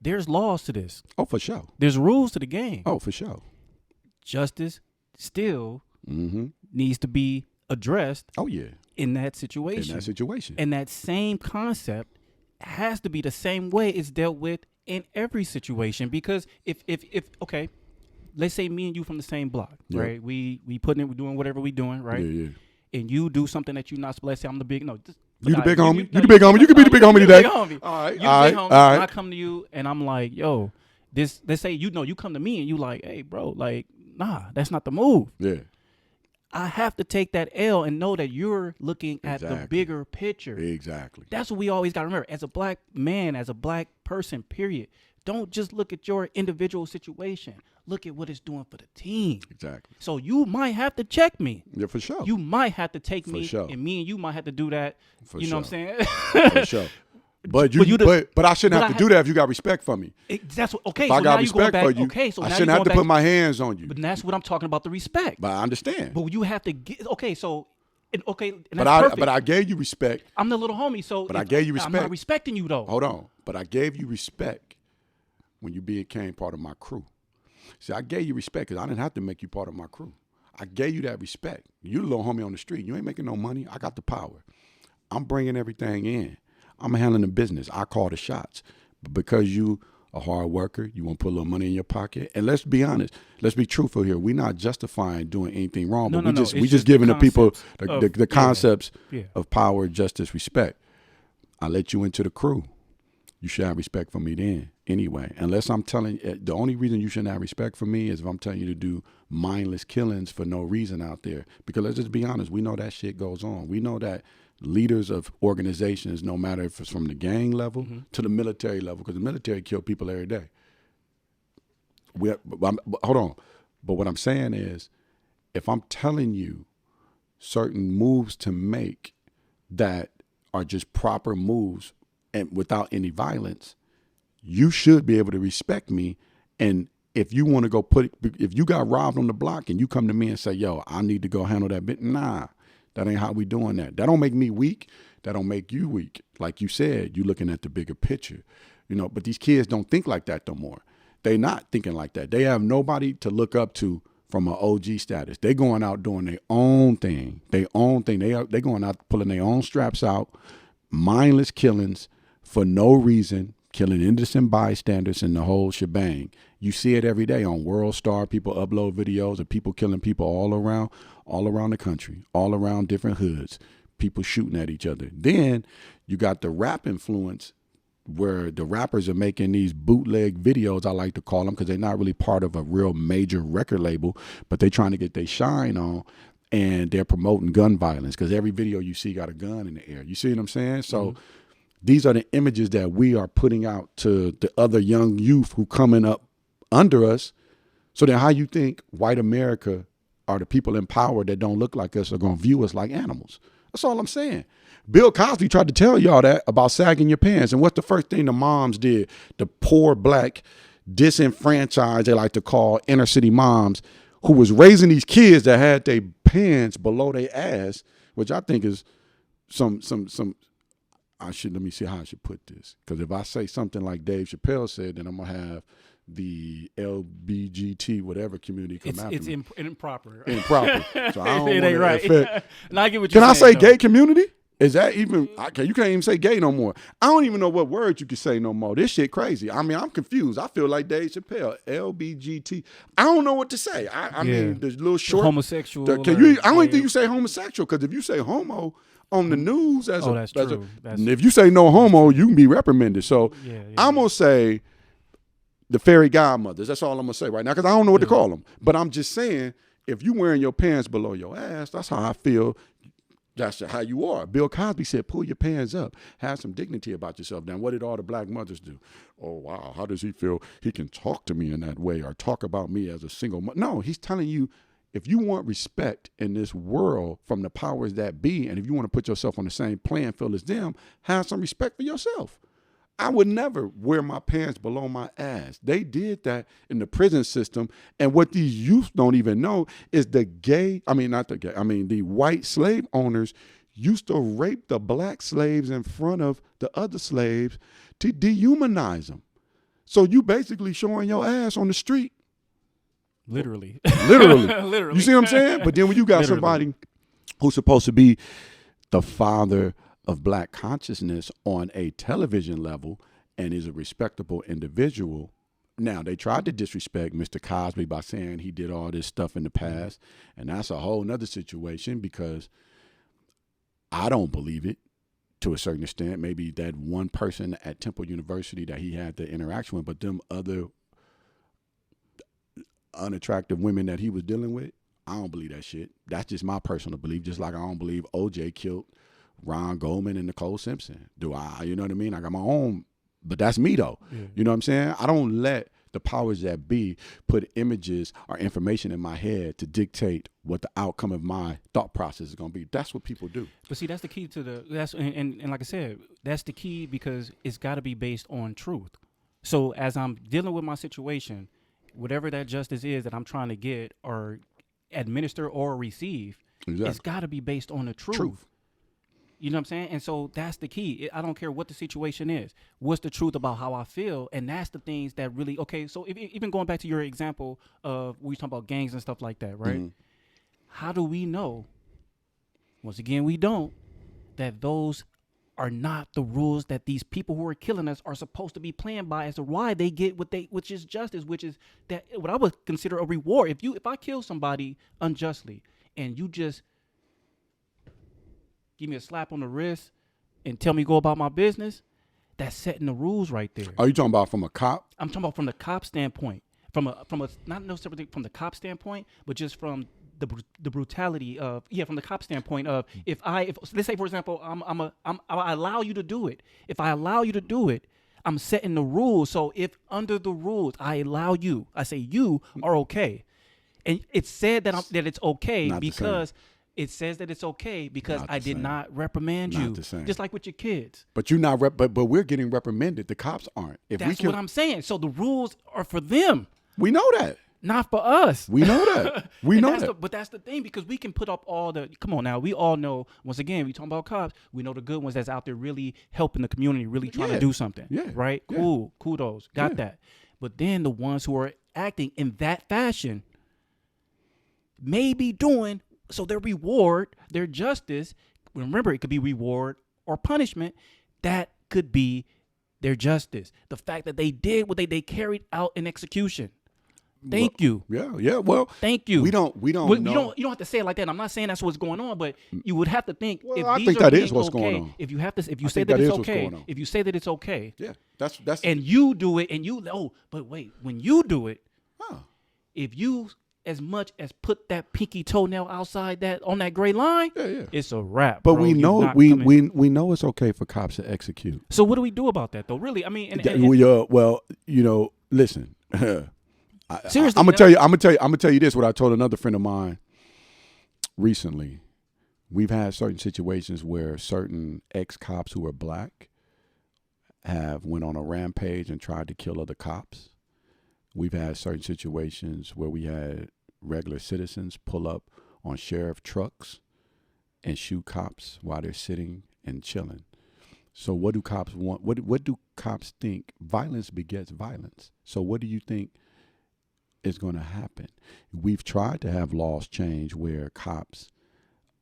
There's laws to this. Oh, for sure. There's rules to the game. Oh, for sure. Justice still needs to be addressed. Oh, yeah. In that situation. And that same concept has to be the same way it's dealt with in every situation. Because if okay, let's say me and you from the same block, right? We putting it, we're doing whatever we doing, right? Yeah. And you do something that you're not supposed to say. I'm the big You the big homie. You the big homie. You can be the big homie today. All right. You the big homie. And I come to you and I'm like, yo, this. Let's say you come to me and you like, hey, bro, like, nah, that's not the move. Yeah. I have to take that L and know that you're looking at the bigger picture. Exactly. That's what we always got to remember. As a black man, as a black person, period. Don't just look at your individual situation. look at what it's doing for the team. Exactly. So you might have to check me. Yeah, for sure. You might have to take For me, sure. and me and you might have to do that. For you know what I'm saying? For sure. But I shouldn't have to do that if you got respect for me. That's what, okay. If so I got now you going respect back. for you, Okay, so I now shouldn't you have to going put back, my hands on you. But that's what I'm talking about, the respect. But I understand. But you have to get okay. So and But I gave you respect. I'm the little homie, so But I gave you respect. I'm not respecting you though. Hold on. But I gave you respect when you became part of my crew. See, I gave you respect because I didn't have to make you part of my crew. I gave you that respect. You the little homie on the street. You ain't making no money. I got the power. I'm bringing everything in. I'm handling the business. I call the shots. But because you a hard worker, you want to put a little money in your pocket. And let's be honest. Let's be truthful here. We're not justifying doing anything wrong. But we just giving the people the concepts of power, justice, respect. I let you into the crew. You should have respect for me then anyway. Unless I'm telling you, the only reason you shouldn't have respect for me is if I'm telling you to do mindless killings for no reason out there. Because let's just be honest, we know that shit goes on. We know that leaders of organizations, no matter if it's from the gang level to the military level, because the military kill people every day. Hold on. But what I'm saying is, if I'm telling you certain moves to make that are just proper moves and without any violence, you should be able to respect me. And if you want to go if you got robbed on the block and you come to me and say, yo, I need to go handle that bit. Nah, that ain't how we doing that. That don't make me weak. That don't make you weak. Like you said, you looking at the bigger picture, but these kids don't think like that no more. They not thinking like that. They have nobody to look up to from an OG status. They going out doing their own thing. They going out pulling their own straps out, mindless killings for no reason, killing innocent bystanders and the whole shebang. You see it every day on World Star. People upload videos of people killing people all around the country, all around different hoods, people shooting at each other. Then you got the rap influence where the rappers are making these bootleg videos, I like to call them, because they're not really part of a real major record label, but they're trying to get their shine on, and they're promoting gun violence because every video you see got a gun in the air. You see what I'm saying? So these are the images that we are putting out to the other young youth who coming up under us. So then how you think white America or the people in power that don't look like us are going to view us like animals? That's all I'm saying. Bill Cosby tried to tell y'all that about sagging your pants. And what's the first thing the moms did? The poor black disenfranchised, they like to call inner city moms, who was raising these kids that had their pants below their ass, which I think is let me see how I should put this. Because if I say something like Dave Chappelle said, then I'm going to have the LBGT whatever community come after me. It's improper. Improper. So I don't it ain't right. No, I get what can you're I saying, say gay community? Is that even, you can't even say gay no more. I don't even know what words you can say no more. This shit crazy. I mean, I'm confused. I feel like Dave Chappelle, LBGT. I don't know what to say. I mean, there's a little short. Homosexual. I don't even think you say homosexual, because if you say homo on the news, that's true. If you say no homo, you can be reprimanded. So I'm going to say the fairy godmothers. That's all I'm going to say right now, because I don't know what to call them. But I'm just saying, if you wearing your pants below your ass, that's how I feel. That's how you are. Bill Cosby said, pull your pants up. Have some dignity about yourself. Now, what did all the black mothers do? Oh, wow, how does he feel he can talk to me in that way or talk about me as a single mother? No, he's telling you, if you want respect in this world from the powers that be, and if you want to put yourself on the same playing field as them, have some respect for yourself. I would never wear my pants below my ass. They did that in the prison system. And what these youth don't even know is the white slave owners used to rape the black slaves in front of the other slaves to dehumanize them. So you basically showing your ass on the street. Literally. Literally. You see what I'm saying? But then when you got somebody who's supposed to be the father of black consciousness on a television level and is a respectable individual. Now, they tried to disrespect Mr. Cosby by saying he did all this stuff in the past, and that's a whole nother situation, because I don't believe it to a certain extent. Maybe that one person at Temple University that he had the interaction with, but them other unattractive women that he was dealing with, I don't believe that shit. That's just my personal belief, just like I don't believe OJ killed Ron Goldman and Nicole Simpson. Do I? You know what I mean? I got my own, but that's me though. Yeah. You know what I'm saying? I don't let the powers that be put images or information in my head to dictate what the outcome of my thought process is going to be. That's what people do. But see, that's the key to and like I said, that's the key because it's got to be based on truth. So as I'm dealing with my situation, whatever that justice is that I'm trying to get or administer or receive, it's got to be based on the truth. You know what I'm saying? And so that's the key. I don't care what the situation is. What's the truth about how I feel? And that's the things that really, okay, so even going back to your example of we talking about gangs and stuff like that, right? Mm-hmm. How do we know, once again, we don't, that those are not the rules that these people who are killing us are supposed to be playing by as to why they get which is justice, which is that what I would consider a reward. If I kill somebody unjustly and you just give me a slap on the wrist and tell me go about my business, that's setting the rules right there. Are you talking about from a cop? I'm talking about from the cop standpoint, from a not necessarily from the cop standpoint, but just from the brutality of from the cop standpoint of if let's say for example I allow you to do it. If I allow you to do it, I'm setting the rules. So if under the rules I allow you, I say you are okay, and it's said that it's okay not because. It says that it's okay because I did not reprimand you, just like with your kids. But you're not, but we're getting reprimanded. The cops aren't. That's what I'm saying. So the rules are for them. We know that. Not for us. We know that. We know that. But that's the thing because we can put up all the. Come on now, we all know. Once again, we talking about cops. We know the good ones that's out there really helping the community, really trying to do something. Yeah. Right. Yeah. Cool. Kudos. Got that. But then the ones who are acting in that fashion may be doing. So their reward, their justice, remember it could be reward or punishment, that could be their justice. The fact that they did what they carried out in execution. Thank you. Yeah. Well, thank you. We don't know. You don't have to say it like that. I'm not saying that's what's going on, but you would have to think. Well, I think that is what's going on. If you say that it's okay, if you say that it's okay, yeah, that's and you do it, and but wait, when you do it, if you as much as put that pinky toenail outside that on that gray line, it's a wrap. But bro. we know it's okay for cops to execute. So what do we do about that though? Really, I mean, well, listen. Seriously, I'm gonna tell you this. What I told another friend of mine recently. We've had certain situations where certain ex-cops who are black have went on a rampage and tried to kill other cops. We've had certain situations where we had regular citizens pull up on sheriff trucks and shoot cops while they're sitting and chilling. So what do cops want? What do cops think? Violence begets violence. So what do you think is going to happen? We've tried to have laws change where cops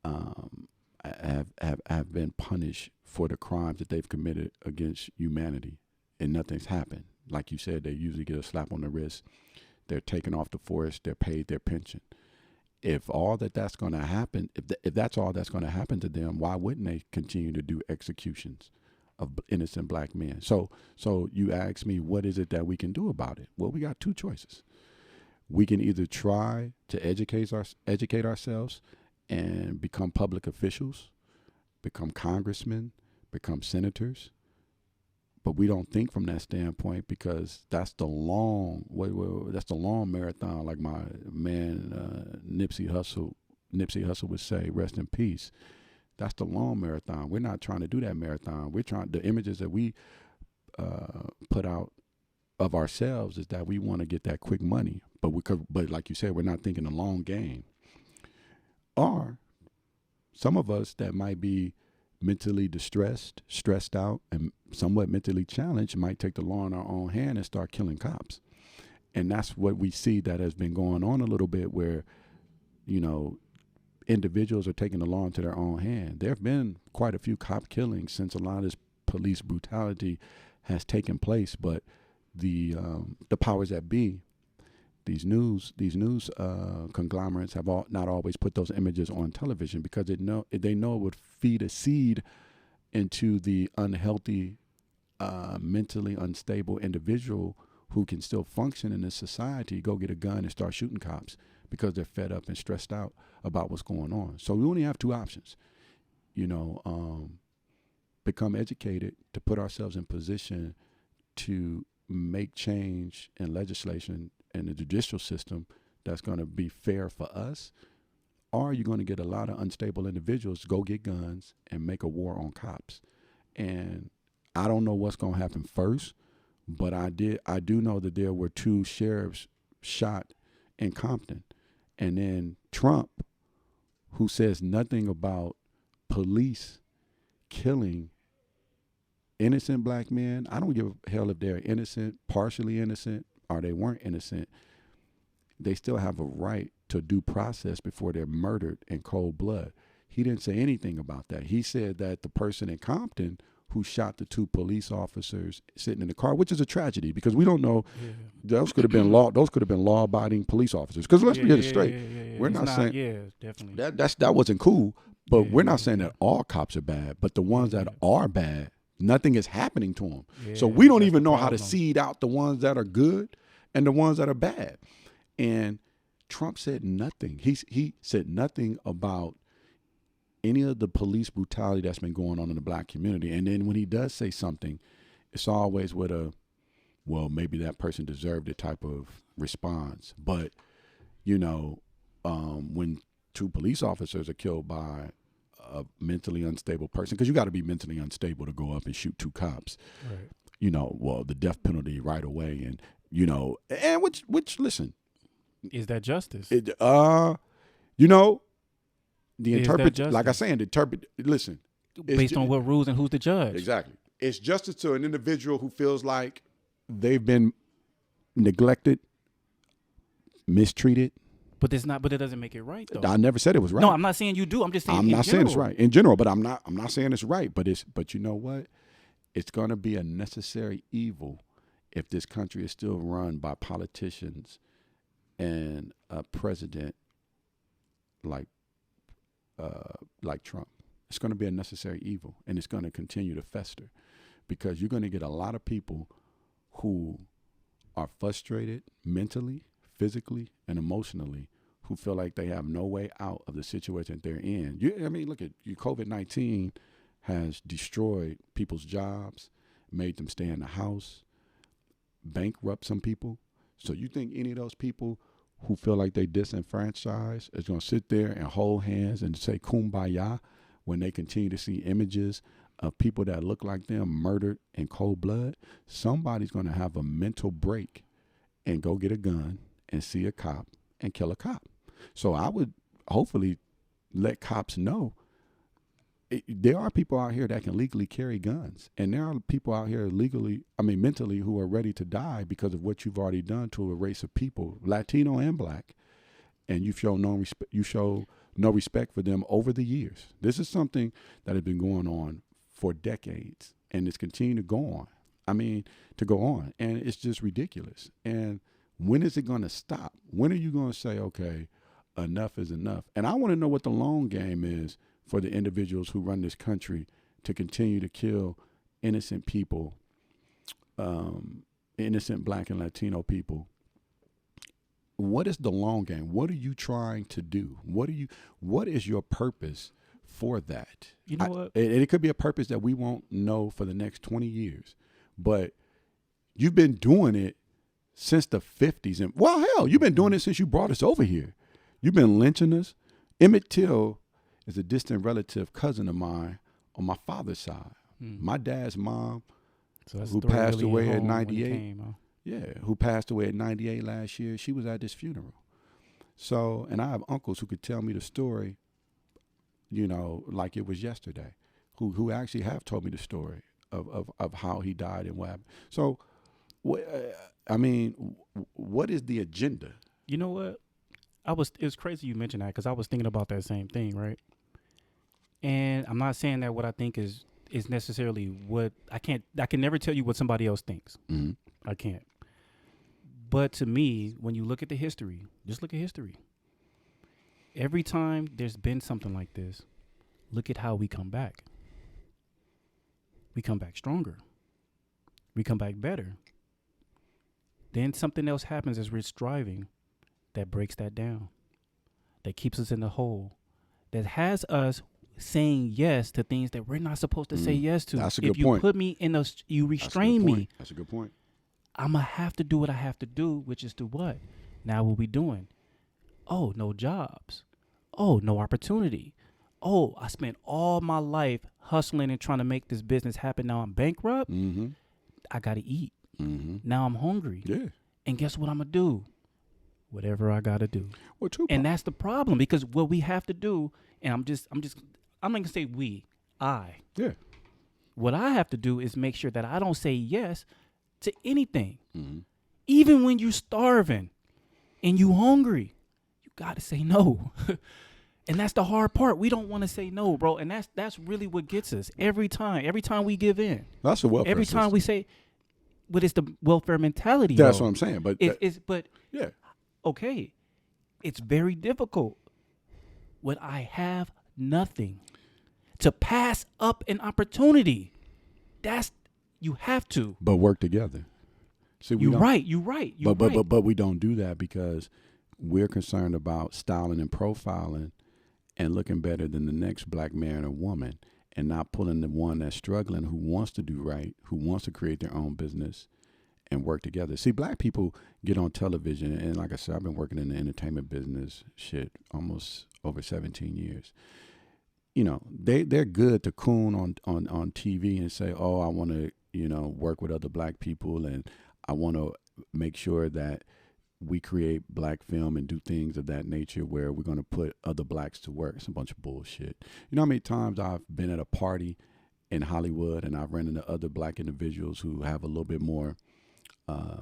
have been punished for the crimes that they've committed against humanity, and nothing's happened. Like you said, they usually get a slap on the wrist. They're taken off the force. They're paid their pension. If all that's going to happen, if that's all that's going to happen to them, why wouldn't they continue to do executions of innocent black men? So you ask me, what is it that we can do about it? Well, we got two choices. We can either try to educate ourselves and become public officials, become congressmen, become senators. But we don't think from that standpoint because that's the long marathon. Like my man Nipsey Hussle would say, rest in peace. That's the long marathon. We're not trying to do that marathon. The images that we put out of ourselves is that we want to get that quick money. But like you said, we're not thinking the long game. Or some of us that might be mentally distressed, stressed out, and somewhat mentally challenged might take the law in our own hand and start killing cops. And that's what we see that has been going on a little bit where, individuals are taking the law into their own hand. There have been quite a few cop killings since a lot of this police brutality has taken place, but the powers that be, these news conglomerates have not always put those images on television because they know it would feed a seed into the unhealthy, mentally unstable individual who can still function in this society, go get a gun and start shooting cops because they're fed up and stressed out about what's going on. So we only have two options, become educated to put ourselves in position to make change in legislation and the judicial system that's going to be fair for us, or you're going to get a lot of unstable individuals go get guns and make a war on cops. And I don't know what's going to happen first, but I do know that there were 2 sheriffs shot in Compton. And then Trump, who says nothing about police killing innocent black men. I don't give a hell if they're innocent, partially innocent, or they weren't innocent. They still have a right to due process before they're murdered in cold blood. He didn't say anything about that. He said that the person in Compton who shot the 2 police officers sitting in the car, which is a tragedy because we don't know. Those could have been law-abiding police officers. Because let's get it straight. We're not saying definitely that wasn't cool. But we're not saying that all cops are bad. But the ones that are bad, nothing is happening to them. So we don't even know how to seed out the ones that are good and the ones that are bad. And Trump said nothing. He said nothing about any of the police brutality that's been going on in the black community. And then when he does say something, it's always with well, maybe that person deserved a type of response. But, when 2 police officers are killed by a mentally unstable person, because you got to be mentally unstable to go up and shoot 2 cops, right. The death penalty right away. And, and which listen. Is that justice? The interpret, like I said, listen. Based on what rules and who's the judge. Exactly. It's justice to an individual who feels like they've been neglected, mistreated. But it doesn't make it right, though. I never said it was right. No, I'm not saying you do. I'm just saying I'm not saying it's right in general, but I'm not saying it's right. But you know what? It's going to be a necessary evil if this country is still run by politicians and a president like Trump. It's going to be a necessary evil, and it's going to continue to fester because you're going to get a lot of people who are frustrated mentally, physically, and emotionally, who feel like they have no way out of the situation they're in. Look at you. COVID-19 has destroyed people's jobs, made them stay in the house, bankrupt some people. So you think any of those people who feel like they disenfranchised is going to sit there and hold hands and say kumbaya when they continue to see images of people that look like them murdered in cold blood? Somebody's going to have a mental break and go get a gun and see a cop and kill a cop. So I would hopefully let cops know there are people out here that can legally carry guns, and there are people out here mentally who are ready to die because of what you've already done to a race of people, Latino and black, and you show no respect for them over the years. This is something that has been going on for decades, and it's continuing to go on. And it's just ridiculous. And when is it going to stop? When are you going to say, okay, enough is enough? And I want to know what the long game is for the individuals who run this country to continue to kill innocent people, innocent black and Latino people. What is the long game? What are you trying to do? What is your purpose for that? You know what? It could be a purpose that we won't know for the next 20 years, but you've been doing it since the 50s. And well, hell, you've been doing it since you brought us over here. You've been lynching us. Emmett Till is a distant relative cousin of mine on my father's side. My dad's mom, who passed away at 98. Who passed away at 98 last year. She was at this funeral. So, and I have uncles who could tell me the story, like it was yesterday, who actually have told me the story of how he died and what happened. So, what is the agenda? You know what? It's crazy you mentioned that because I was thinking about that same thing, right? And I'm not saying that what I think is necessarily what I can never tell you what somebody else thinks. Mm-hmm. I can't. But to me, when you look at the history, just look at history. Every time there's been something like this, look at how we come back. We come back stronger. We come back better. Then something else happens as we're striving that breaks that down, that keeps us in the hole, that has us saying yes to things that we're not supposed to say yes to. That's a good point. If you put me in you restrain me. That's a good point. I'm going to have to do what I have to do, which is to what? Now what we doing? Oh, no jobs. Oh, no opportunity. Oh, I spent all my life hustling and trying to make this business happen. Now I'm bankrupt. Mm-hmm. I got to eat. Mm-hmm. Now I'm hungry. Yeah. And guess what I'm going to do? Whatever I got to do. Well, and that's the problem, because what we have to do, and I'm not going to say we, Yeah. What I have to do is make sure that I don't say yes to anything. Mm-hmm. Even when you're starving and you hungry, you got to say no. And that's the hard part. We don't want to say no, bro. And that's really what gets us every time. Every time we give in. That's the welfare Every time system. we say, but it's the welfare mentality. That's though. what I'm saying. But yeah. Okay. It's very difficult when I have nothing to pass up an opportunity. You have to. But work together. See, You're right. But we don't do that because we're concerned about styling and profiling and looking better than the next black man or woman, and not pulling the one that's struggling, who wants to do right, who wants to create their own business and work together. See, black people get on television, and like I said, I've been working in the entertainment business almost over 17 years. You know, they're good to coon on TV and say, oh, I want to, work with other black people, and I want to make sure that we create black film and do things of that nature where we're going to put other blacks to work. It's a bunch of bullshit. You know how many times I've been at a party in Hollywood and I've ran into other black individuals who have a little bit more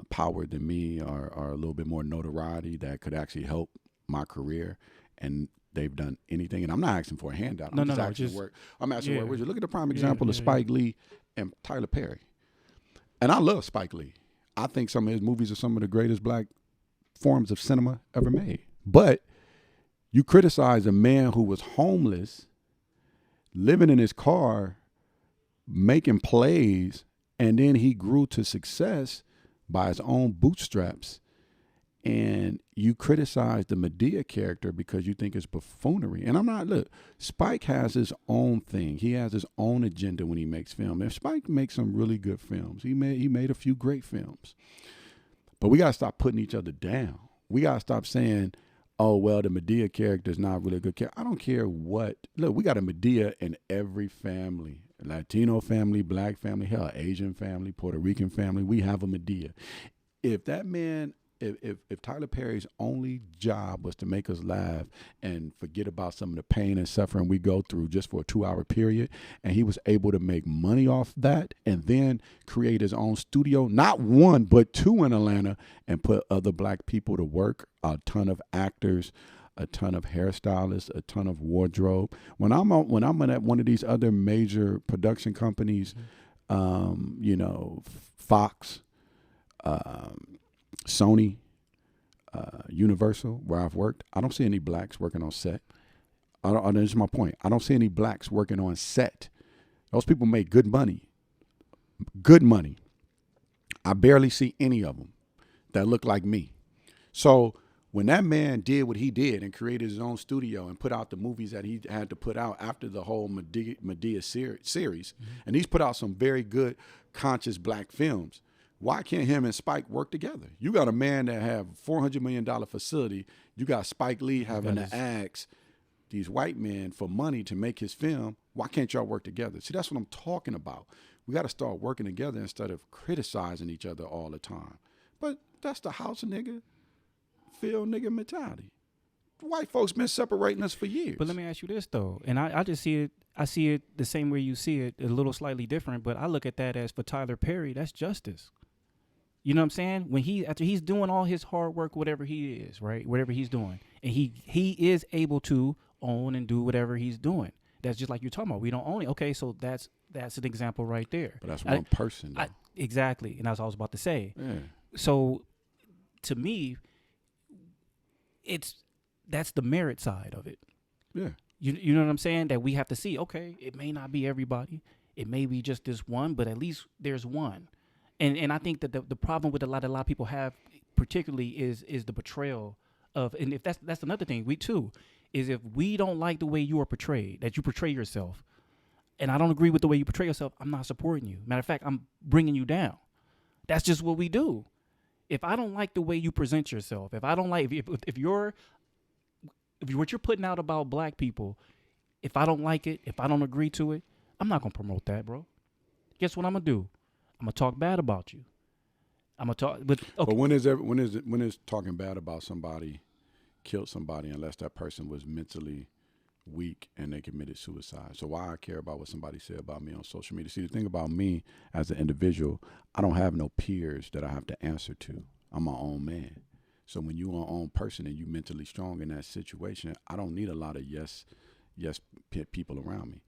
power than me, or a little bit more notoriety that could actually help my career, and they've done anything. And I'm not asking for a handout. I'm asking for work. I'm asking for work. Look at the prime example of Spike Lee and Tyler Perry. And I love Spike Lee. I think some of his movies are some of the greatest black forms of cinema ever made. But you criticize a man who was homeless, living in his car, making plays, and then he grew to success by his own bootstraps, and you criticize the Medea character because you think it's buffoonery. And look, Spike has his own thing. He has his own agenda when he makes film. And Spike makes some really good films. He made a few great films. But we got to stop putting each other down. We got to stop saying, oh, well, the Medea character is not really a good character. I don't care what. Look, we got a Medea in every family. Latino family, black family, hell, Asian family, Puerto Rican family. We have a Medea. If that man... If Tyler Perry's only job was to make us laugh and forget about some of the pain and suffering we go through just for a 2-hour period, and he was able to make money off that and then create his own studio, not one, but 2 in Atlanta, and put other black people to work, a ton of actors, a ton of hairstylists, a ton of wardrobe. When I'm at one of these other major production companies, Fox, Sony, Universal, where I've worked, I don't see any blacks working on set. This is my point. I don't see any blacks working on set. Those people make good money. Good money. I barely see any of them that look like me. So when that man did what he did and created his own studio and put out the movies that he had to put out after the whole Medea series, and he's put out some very good, conscious black films, why can't him and Spike work together? You got a man that have $400 million facility. You got Spike Lee having to ask these white men for money to make his film. Why can't y'all work together? See, that's what I'm talking about. We got to start working together instead of criticizing each other all the time. But that's the house nigga, Phil nigga mentality. White folks been separating us for years. But let me ask you this though, and I just see it. I see it the same way you see it, a little slightly different. But I look at that as, for Tyler Perry, that's justice. You know what I'm saying? After he's doing all his hard work, whatever he is, right? Whatever he's doing, and he is able to own and do whatever he's doing. That's just like you're talking about. We don't own it. Okay, so that's an example right there. But that's one person. Exactly, and that's what I was about to say. Yeah. So, to me, that's the merit side of it. Yeah. You know what I'm saying? That we have to see. Okay, it may not be everybody. It may be just this one, but at least there's one. And I think that the problem with a lot of people have, particularly, is the portrayal of, and if that's another thing, we too, is if we don't like the way you are portrayed, that you portray yourself, and I don't agree with the way you portray yourself, I'm not supporting you. Matter of fact, I'm bringing you down. That's just what we do. If I don't like the way you present yourself, if I don't like if what you're putting out about black people, if I don't like it, if I don't agree to it, I'm not gonna promote that, bro. Guess what I'm gonna do? I'm gonna talk bad about you. I'm gonna talk, but okay. But when is talking bad about somebody killed somebody unless that person was mentally weak and they committed suicide? So why I care about what somebody said about me on social media? See, the thing about me as an individual, I don't have no peers that I have to answer to. I'm my own man. So when you're your own person and you mentally strong in that situation, I don't need a lot of yes people around me.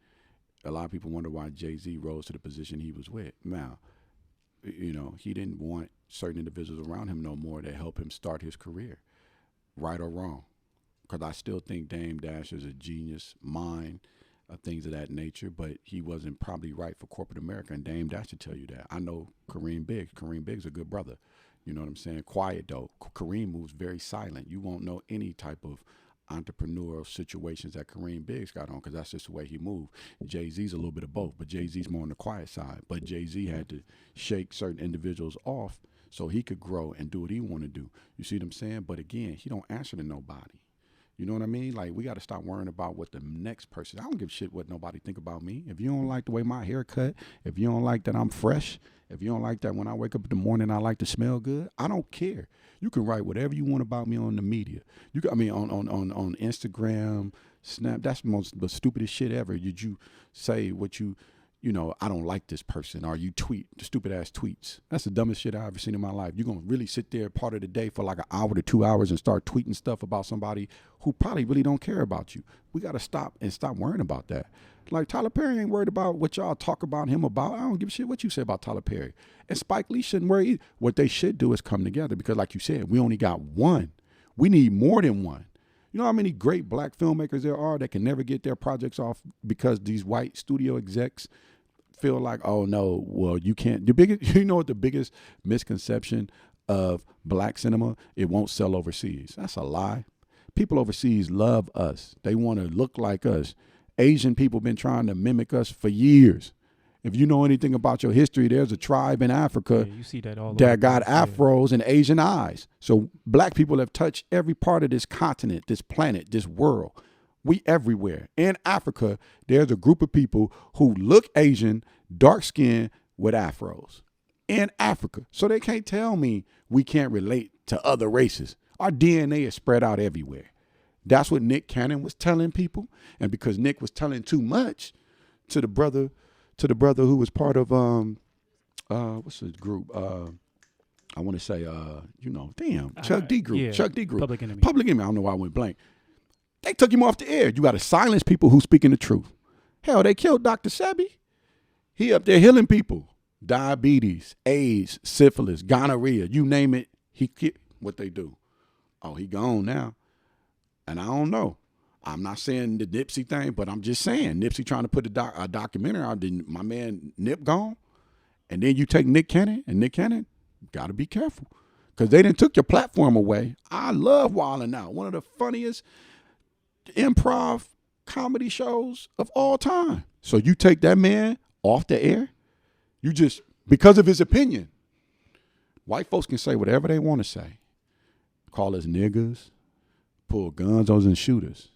A lot of people wonder why Jay-Z rose to the position he was with. Now, he didn't want certain individuals around him no more to help him start his career, right or wrong. Because I still think Dame Dash is a genius mind, things of that nature, but he wasn't probably right for corporate America, and Dame Dash to tell you that. I know Kareem Biggs. Kareem Biggs is a good brother. You know what I'm saying? Quiet, though. Kareem moves very silent. You won't know any type of entrepreneurial situations that Kareem Biggs got on because that's just the way he moved. Jay-Z's a little bit of both, but Jay-Z's more on the quiet side. But Jay-Z had to shake certain individuals off so he could grow and do what he want to do. You see what I'm saying? But again, he don't answer to nobody. You know what I mean? Like, we got to stop worrying about what the next person. I don't give a shit what nobody think about me. If you don't like the way my hair cut, if you don't like that I'm fresh, if you don't like that when I wake up in the morning I like to smell good, I don't care. You can write whatever you want about me on the media. On Instagram, Snap. That's the stupidest shit ever. Did you say what I don't like this person, or you tweet the stupid ass tweets? That's the dumbest shit I've ever seen in my life. You're going to really sit there part of the day for like an hour to 2 hours and start tweeting stuff about somebody who probably really don't care about you. We got to stop worrying about that. Like, Tyler Perry ain't worried about what y'all talk about him about. I don't give a shit what you say about Tyler Perry. And Spike Lee shouldn't worry either. What they should do is come together because, like you said, we only got one. We need more than one. You know how many great black filmmakers there are that can never get their projects off because these white studio execs feel like, oh no, well, you can't. You know what the biggest misconception of black cinema? It won't sell overseas. That's a lie. People overseas love us. They want to look like us. Asian people been trying to mimic us for years. If you know anything about your history, there's a tribe in Africa you see that all that got afros and Asian eyes. So black people have touched every part of this continent, this planet, this world. We everywhere. In Africa, there's a group of people who look Asian, dark skinned with afros. In Africa. So they can't tell me we can't relate to other races. Our DNA is spread out everywhere. That's what Nick Cannon was telling people. And because Nick was telling too much to the brother who was part of what's the group? I want to say Chuck D group. Yeah, Chuck D group. Public Enemy. Public Enemy. I don't know why I went blank. They took him off the air. You got to silence people who speaking the truth. Hell, they killed Dr. Sebi. He up there healing people. Diabetes, AIDS, syphilis, gonorrhea, you name it. What they do. Oh, he gone now. And I don't know. I'm not saying the Nipsey thing, but I'm just saying Nipsey trying to put a documentary out. My man Nip gone. And then you take Nick Cannon, and Nick Cannon, got to be careful. Because they didn't took your platform away. I love Wildin' Out. One of the funniest improv comedy shows of all time. So you take that man off the air, you just, because of his opinion, white folks can say whatever they want to say. Call us niggers, pull guns on us and shoot us.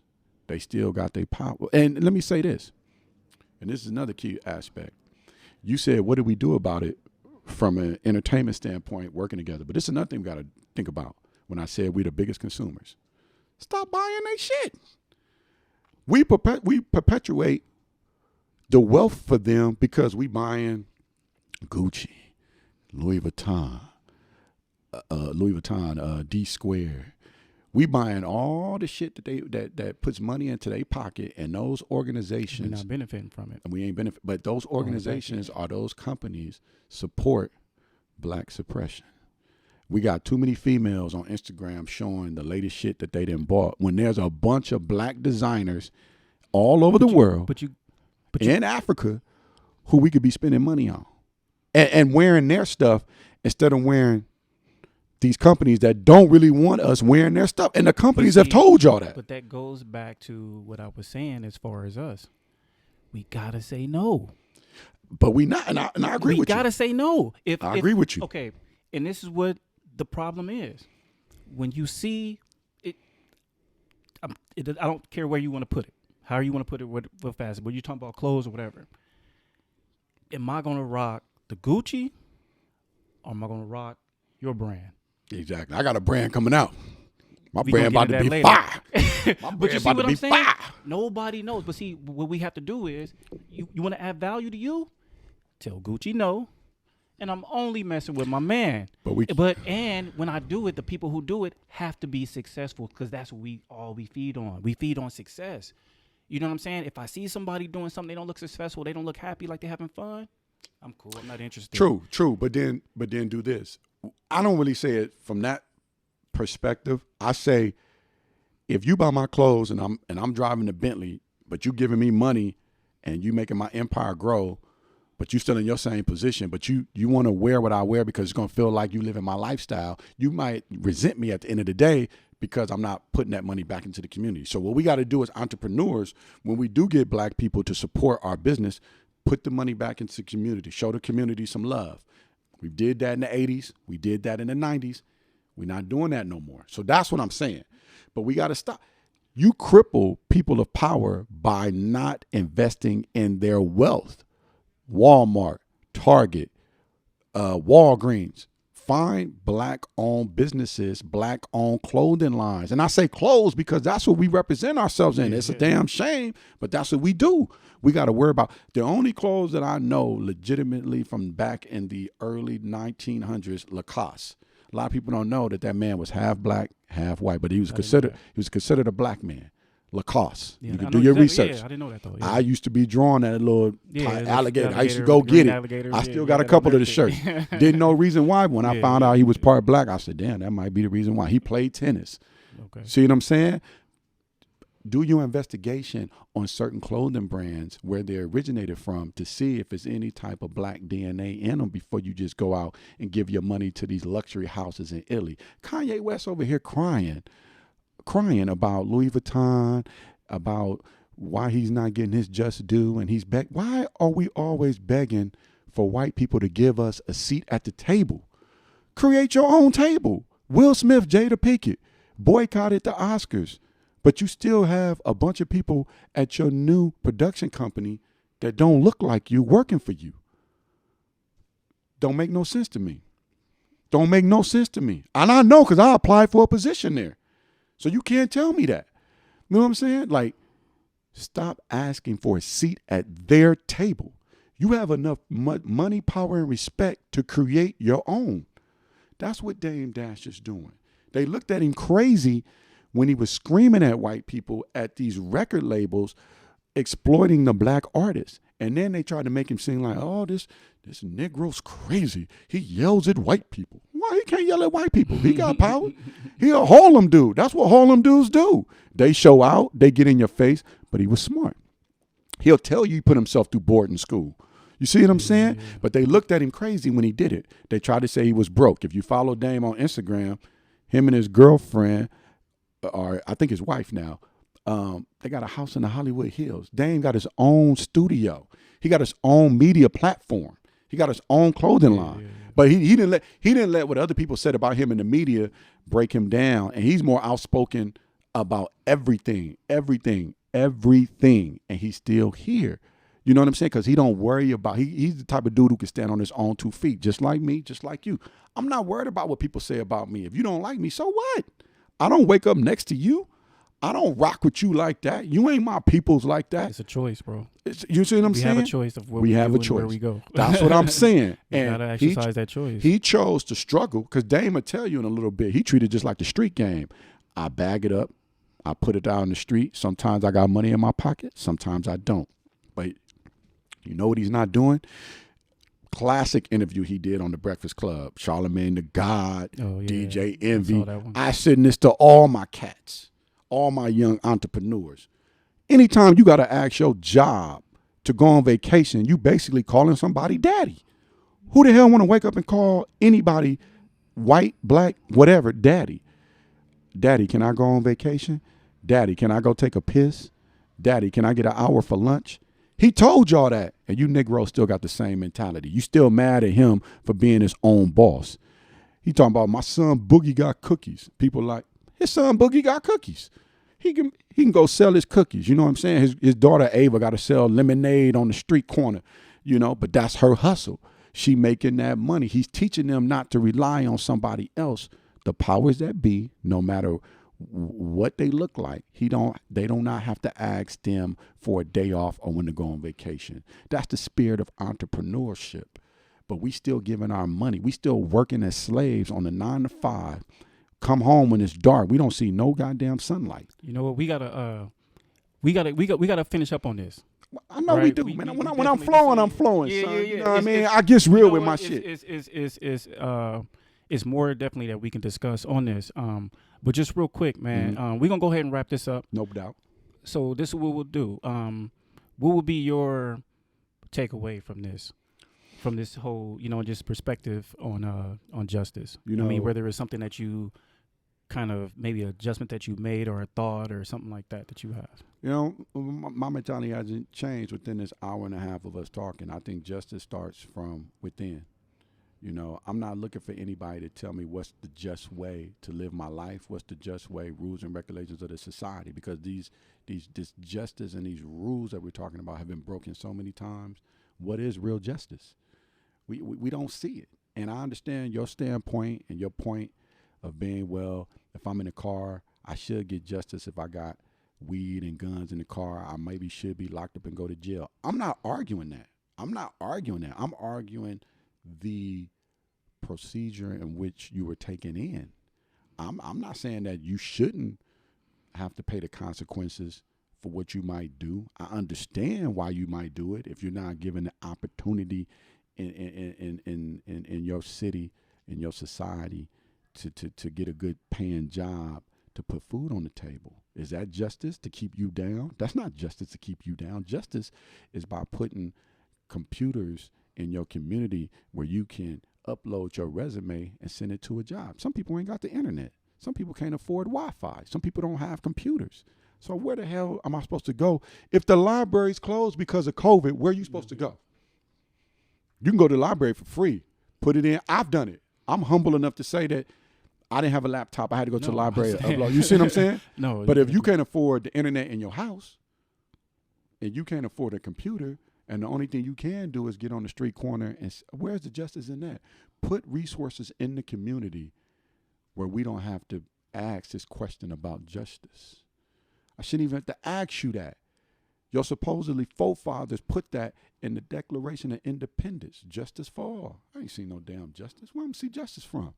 They still got their power. And let me say this, and this is another key aspect. You said, what do we do about it from an entertainment standpoint, working together? But this is another thing we got to think about when I said we the biggest consumers. Stop buying their shit. We perpetuate the wealth for them because we buying Gucci, Louis Vuitton, D Square. We buying all the shit that puts money into their pocket, and those organizations. We're not benefiting from it. And we ain't benefit, but those organizations or those companies support black suppression. We got too many females on Instagram showing the latest shit that they done bought when there's a bunch of black designers all over the world, in Africa, who we could be spending money on and wearing their stuff instead of wearing these companies that don't really want us wearing their stuff. And the companies have told y'all that. But that goes back to what I was saying as far as us. We got to say no. But we not, and I agree with you. We gotta say no. I agree with you. Okay, and this is what the problem is. When you see it, I don't care where you want to put it, however you want to put it, what facet. But you're talking about clothes or whatever. Am I gonna rock the Gucci, or am I gonna rock your brand? Exactly. I got a brand coming out. My We brand gonna about get to be into that fire. My But brand you see about what to be I'm saying? fire. Nobody knows. But see, what we have to do is, you want to add value to you? Tell Gucci no. And I'm only messing with my man. And when I do it, the people who do it have to be successful, because that's what we feed on. We feed on success. You know what I'm saying? If I see somebody doing something, they don't look successful, they don't look happy, like they're having fun, I'm cool. I'm not interested. True. But then do this. I don't really say it from that perspective. I say, if you buy my clothes and I'm driving the Bentley, but you giving me money and you making my empire grow, but you still in your same position, but you want to wear what I wear because it's going to feel like you live in my lifestyle, you might resent me at the end of the day because I'm not putting that money back into the community. So what we got to do as entrepreneurs, when we do get black people to support our business, put the money back into the community, show the community some love. We did that in the 80s. We did that in the 90s. We're not doing that no more. So that's what I'm saying. But we got to stop. You cripple people of power by not investing in their wealth. Walmart, Target, Walgreens. Find black-owned businesses, black-owned clothing lines. And I say clothes because that's what we represent ourselves in. It's a damn shame, but that's what we do. We got to worry about the only clothes that I know legitimately from back in the early 1900s, Lacoste. A lot of people don't know that man was half black, half white, but he was considered a black man. Lacoste. Yeah, you can do your research. Yeah, I didn't know that though. Yeah. I used to be drawn at a little alligator. I used to go green get it. alligator, I still got a couple of the shirts. Didn't know reason why. When I found out he was part black, I said, damn, that might be the reason why. He played tennis. Okay. See what I'm saying? Do your investigation on certain clothing brands where they originated from to see if there's any type of black DNA in them before you just go out and give your money to these luxury houses in Italy. Kanye West over here crying about Louis Vuitton, about why he's not getting his just due, and he's back. Why are we always begging for white people to give us a seat at the table? Create your own table. Will Smith, Jada Pinkett boycotted the Oscars, but you still have a bunch of people at your new production company that don't look like you working for you. Don't make no sense to me. Don't make no sense to me. And I know because I applied for a position there. So you can't tell me that. You know what I'm saying? Like, stop asking for a seat at their table. You have enough money, power, and respect to create your own. That's what Dame Dash is doing. They looked at him crazy when he was screaming at white people at these record labels, exploiting the black artists. And then they tried to make him seem like, oh, this Negro's crazy. He yells at white people. Why he can't yell at white people? He got power. He a Harlem dude. That's what Harlem dudes do. They show out. They get in your face. But he was smart. He'll tell you he put himself through boarding school. You see what I'm saying? Yeah. But they looked at him crazy when he did it. They tried to say he was broke. If you follow Dame on Instagram, him and his girlfriend, or I think his wife now, they got a house in the Hollywood Hills. Dame got his own studio. He got his own media platform. He got his own clothing line. Yeah. But he didn't let what other people said about him in the media break him down. And he's more outspoken about everything. And he's still here. You know what I'm saying? Because he don't worry about, he's the type of dude who can stand on his own 2 feet, just like me, just like you. I'm not worried about what people say about me. If you don't like me, so what? I don't wake up next to you. I don't rock with you like that. You ain't my peoples like that. It's a choice, bro. You see what I'm saying? We have a choice of what we have a choice. Where we go. That's what I'm saying. You gotta exercise that choice. He chose to struggle because Dame will tell you in a little bit. He treated it just like the street game. I bag it up. I put it out in the street. Sometimes I got money in my pocket. Sometimes I don't. But you know what he's not doing? Classic interview he did on The Breakfast Club. Charlamagne the God, DJ Envy. I send this to all my cats, all my young entrepreneurs. Anytime you got to ask your job to go on vacation, you basically calling somebody daddy. Who the hell want to wake up and call anybody, white, black, whatever, daddy? Daddy, can I go on vacation? Daddy, can I go take a piss? Daddy, can I get an hour for lunch? He told y'all that, and you Negroes still got the same mentality. You still mad at him for being his own boss. He talking about my son Boogie got cookies. People like, his son Boogie got cookies. He can go sell his cookies. You know what I'm saying? His daughter Ava got to sell lemonade on the street corner, but that's her hustle. She making that money. He's teaching them not to rely on somebody else. The powers that be, no matter what they look like, they do not have to ask them for a day off or when to go on vacation. That's the spirit of entrepreneurship. But we still giving our money. We still working as slaves on the 9 to 5. Come home when it's dark. We don't see no goddamn sunlight. You know what? We gotta finish up on this. I know right? we do, man. When I'm flowing, I'm flowing, yeah, son. Yeah. You know what I mean? I get real with my shit. It's more definitely that we can discuss on this. But just real quick, man, we're gonna go ahead and wrap this up. No doubt. So this is what we'll do. What will be your takeaway from this whole, just perspective on justice? I mean, whether it's something that you kind of maybe an adjustment that you made or a thought or something like that you have. My mentality hasn't changed within this hour and a half of us talking. I think justice starts from within. I'm not looking for anybody to tell me what's the just way to live my life, what's the just way, rules and regulations of the society, because this justice and these rules that we're talking about have been broken so many times. What is real justice? We don't see it. And I understand your standpoint and your point of being, well, if I'm in a car, I should get justice. If I got weed and guns in the car, I maybe should be locked up and go to jail. I'm not arguing that. I'm arguing the procedure in which you were taken in. I'm not saying that you shouldn't have to pay the consequences for what you might do. I understand why you might do it if you're not given the opportunity in your city, in your society, to get a good paying job, to put food on the table. Is that justice to keep you down? That's not justice to keep you down. Justice is by putting computers in your community where you can upload your resume and send it to a job. Some people ain't got the internet. Some people can't afford Wi-Fi. Some people don't have computers. So where the hell am I supposed to go? If the library's closed because of COVID, where are you supposed to go? You can go to the library for free. Put it in. I've done it. I'm humble enough to say that I didn't have a laptop. I had to go to the library and upload. You see what I'm saying? No. But if you can't afford the internet in your house and you can't afford a computer, and the only thing you can do is get on the street corner, and where's the justice in that? Put resources in the community where we don't have to ask this question about justice. I shouldn't even have to ask you that. Your supposedly forefathers put that in the Declaration of Independence. Justice for all. I ain't seen no damn justice. Where am I see justice from?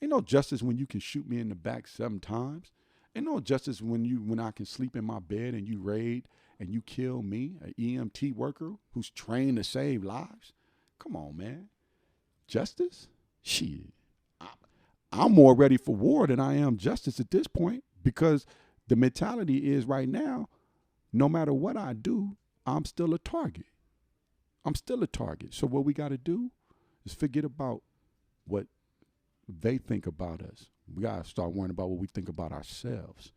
Ain't no justice when you can shoot me in the back 7 times. Ain't no justice when I can sleep in my bed and you raid and you kill me, an EMT worker who's trained to save lives. Come on, man. Justice? Shit. I'm more ready for war than I am justice at this point, because the mentality is right now, no matter what I do, I'm still a target. I'm still a target. So what we got to do is forget about what they think about us. We got to start worrying about what we think about ourselves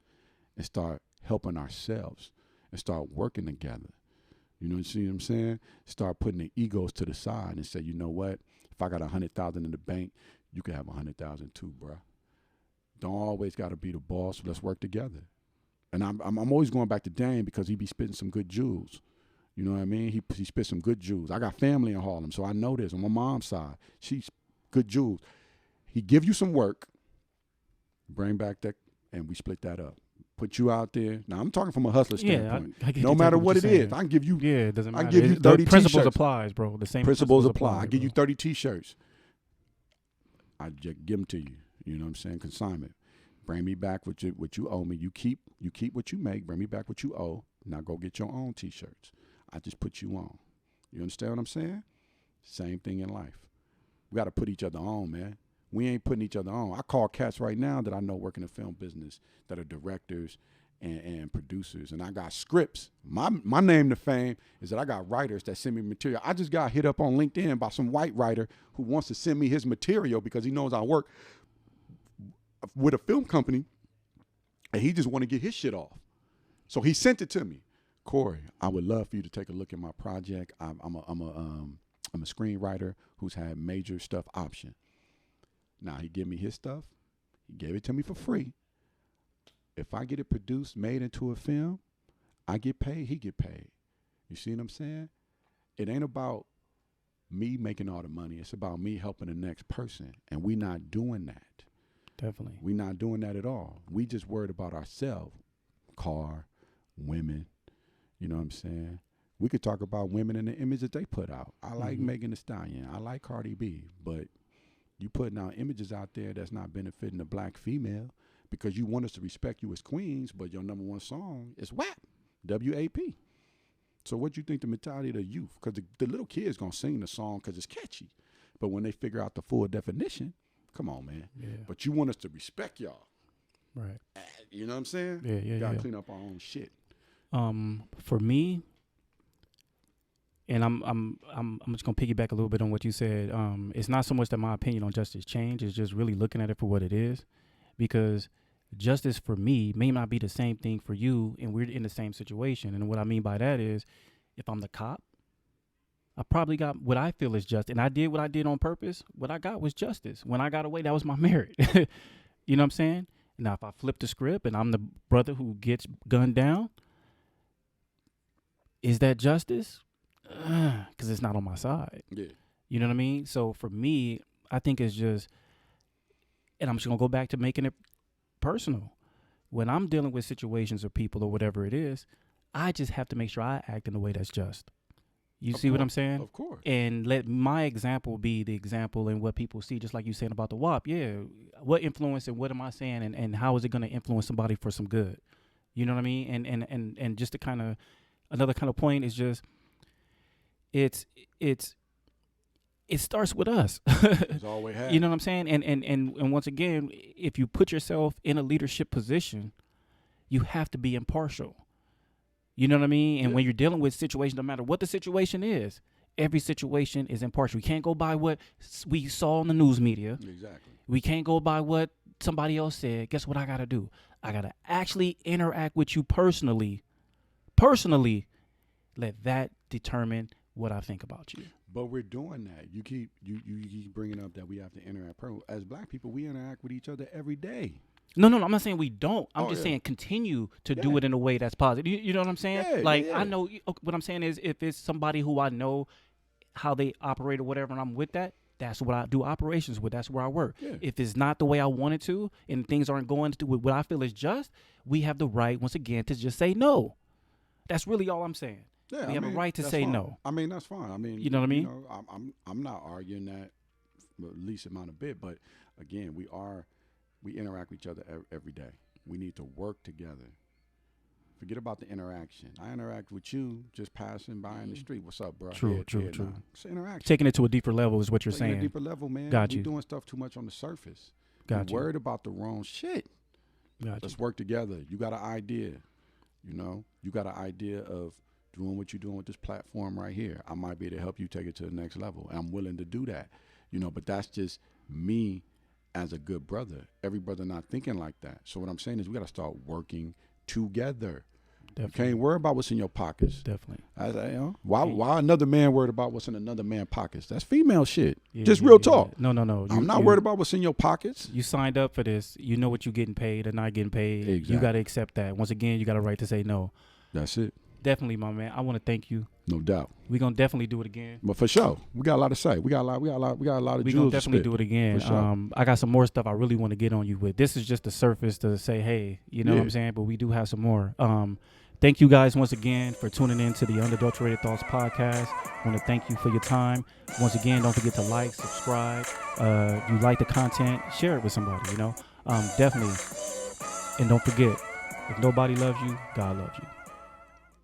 and start helping ourselves and start working together. You know what I'm saying? Start putting the egos to the side and say, you know what? If I got 100,000 in the bank, you can have 100,000 too, bro. Don't always got to be the boss. Let's work together. And I'm always going back to Dane because he be spitting some good jewels. You know what I mean? He spit some good jewels. I got family in Harlem, so I know this. On my mom's side, she's good jewels. He give you some work, bring back that, and we split that up. Put you out there. Now I'm talking from a hustler standpoint. I get no matter what it is, I can give you. Yeah, it doesn't matter. I give you 30 the principles t-shirts. applies, bro. The same principles apply. I give you bro. 30 t-shirts. I just give them to you. You know what I'm saying? Consignment. Bring me back what you owe me. You keep what you make. Bring me back what you owe. Now go get your own t-shirts. I just put you on. You understand what I'm saying? Same thing in life. We got to put each other on, man. We ain't putting each other on. I call cats right now that I know work in the film business that are directors and producers, and I got scripts. My name to fame is that I got writers that send me material. I just got hit up on LinkedIn by some white writer who wants to send me his material because he knows I work with a film company, and he just want to get his shit off. So he sent it to me. Corey, I would love for you to take a look at my project. I'm a screenwriter who's had major stuff option. Now he give me his stuff. He gave it to me for free. If I get it produced, made into a film, I get paid, he get paid. You see what I'm saying? It ain't about me making all the money. It's about me helping the next person. And we not doing that. Definitely. We not doing that at all. We just worried about ourselves. Car, women, you know what I'm saying? We could talk about women and the image that they put out. I like Megan Thee Stallion. I like Cardi B. But you putting out images out there that's not benefiting the black female because you want us to respect you as queens, but your number one song is WAP, W-A-P. So what you think the mentality of the youth? Because the little kid's going to sing the song because it's catchy. But when they figure out the full definition, come on, man. Yeah. But you want us to respect y'all. Right. You know what I'm saying? Yeah. Gotta clean up our own shit. For me, and I'm just gonna piggyback a little bit on what you said. It's not so much that my opinion on justice changed. It's just really looking at it for what it is, because justice for me may not be the same thing for you, and we're in the same situation. And what I mean by that is, if I'm the cop, I probably got what I feel is just, and I did what I did on purpose. What I got was justice. When I got away, that was my merit. You know what I'm saying? Now, if I flip the script and I'm the brother who gets gunned down, is that justice? Because it's not on my side. Yeah. You know what I mean? So for me, I think it's just, and I'm just going to go back to making it personal. When I'm dealing with situations or people or whatever it is, I just have to make sure I act in a way that's just. You see what I'm saying? Of course. And let my example be the example and what people see, just like you saying about the WAP. Yeah. What influence and what am I saying and how is it going to influence somebody for some good? You know what I mean? And just to kind of, another kind of point is just, it starts with us. It's always has. You know what I'm saying? And once again, if you put yourself in a leadership position, you have to be impartial. You know what I mean? And when you're dealing with situations, no matter what the situation is, every situation is impartial. We can't go by what we saw on the news media. Exactly. We can't go by what somebody else said. Guess what I got to do? I got to actually interact with you personally. Let that determine what I think about you. But we're doing that. You keep bringing up that we have to interact. As black people, we interact with each other every day. No, I'm not saying we don't. I'm just saying continue to do it in a way that's positive. You know what I'm saying? I know what I'm saying is if it's somebody who I know how they operate or whatever, and I'm with that, that's what I do operations with. That's where I work. Yeah. If it's not the way I want it to and things aren't going to with what I feel is just, we have the right, once again, to just say no. That's really all I'm saying. Yeah, we have a right to say fine. No. I mean, that's fine. I mean, you know what I mean? You know, I'm not arguing that least amount of bit, but again, we interact with each other every day. We need to work together. Forget about the interaction. I interact with you just passing by in the street. What's up, bro? True. It's interaction. Taking it to a deeper level is what you're saying. A deeper level, man. Got you. We're doing stuff too much on the surface. Got you. Worried about the wrong shit. Let's work together. You got an idea. You know, you got an idea of doing what you're doing with this platform right here. I might be able to help you take it to the next level. And I'm willing to do that. You know, but that's just me as a good brother. Every brother not thinking like that. So what I'm saying is we got to start working together. Definitely. You can't worry about what's in your pockets. Definitely. Why another man worried about what's in another man's pockets? That's female shit. Just real talk. No. I'm not worried about what's in your pockets. You signed up for this. You know what you're getting paid or not getting paid. Exactly. You got to accept that. Once again, you got a right to say no. That's it. Definitely, my man. I want to thank you. No doubt. We're gonna definitely do it again. But for sure, we got a lot to say. We got a lot of jewels. We're gonna definitely do it again. Sure. I got some more stuff I really want to get on you with. This is just the surface to say, hey, you know what I'm saying? But we do have some more. Thank you guys once again for tuning in to the Unadulterated Thoughts podcast. I want to thank you for your time. Once again, don't forget to like, subscribe. If you like the content, share it with somebody, you know. Definitely. And don't forget, if nobody loves you, God loves you.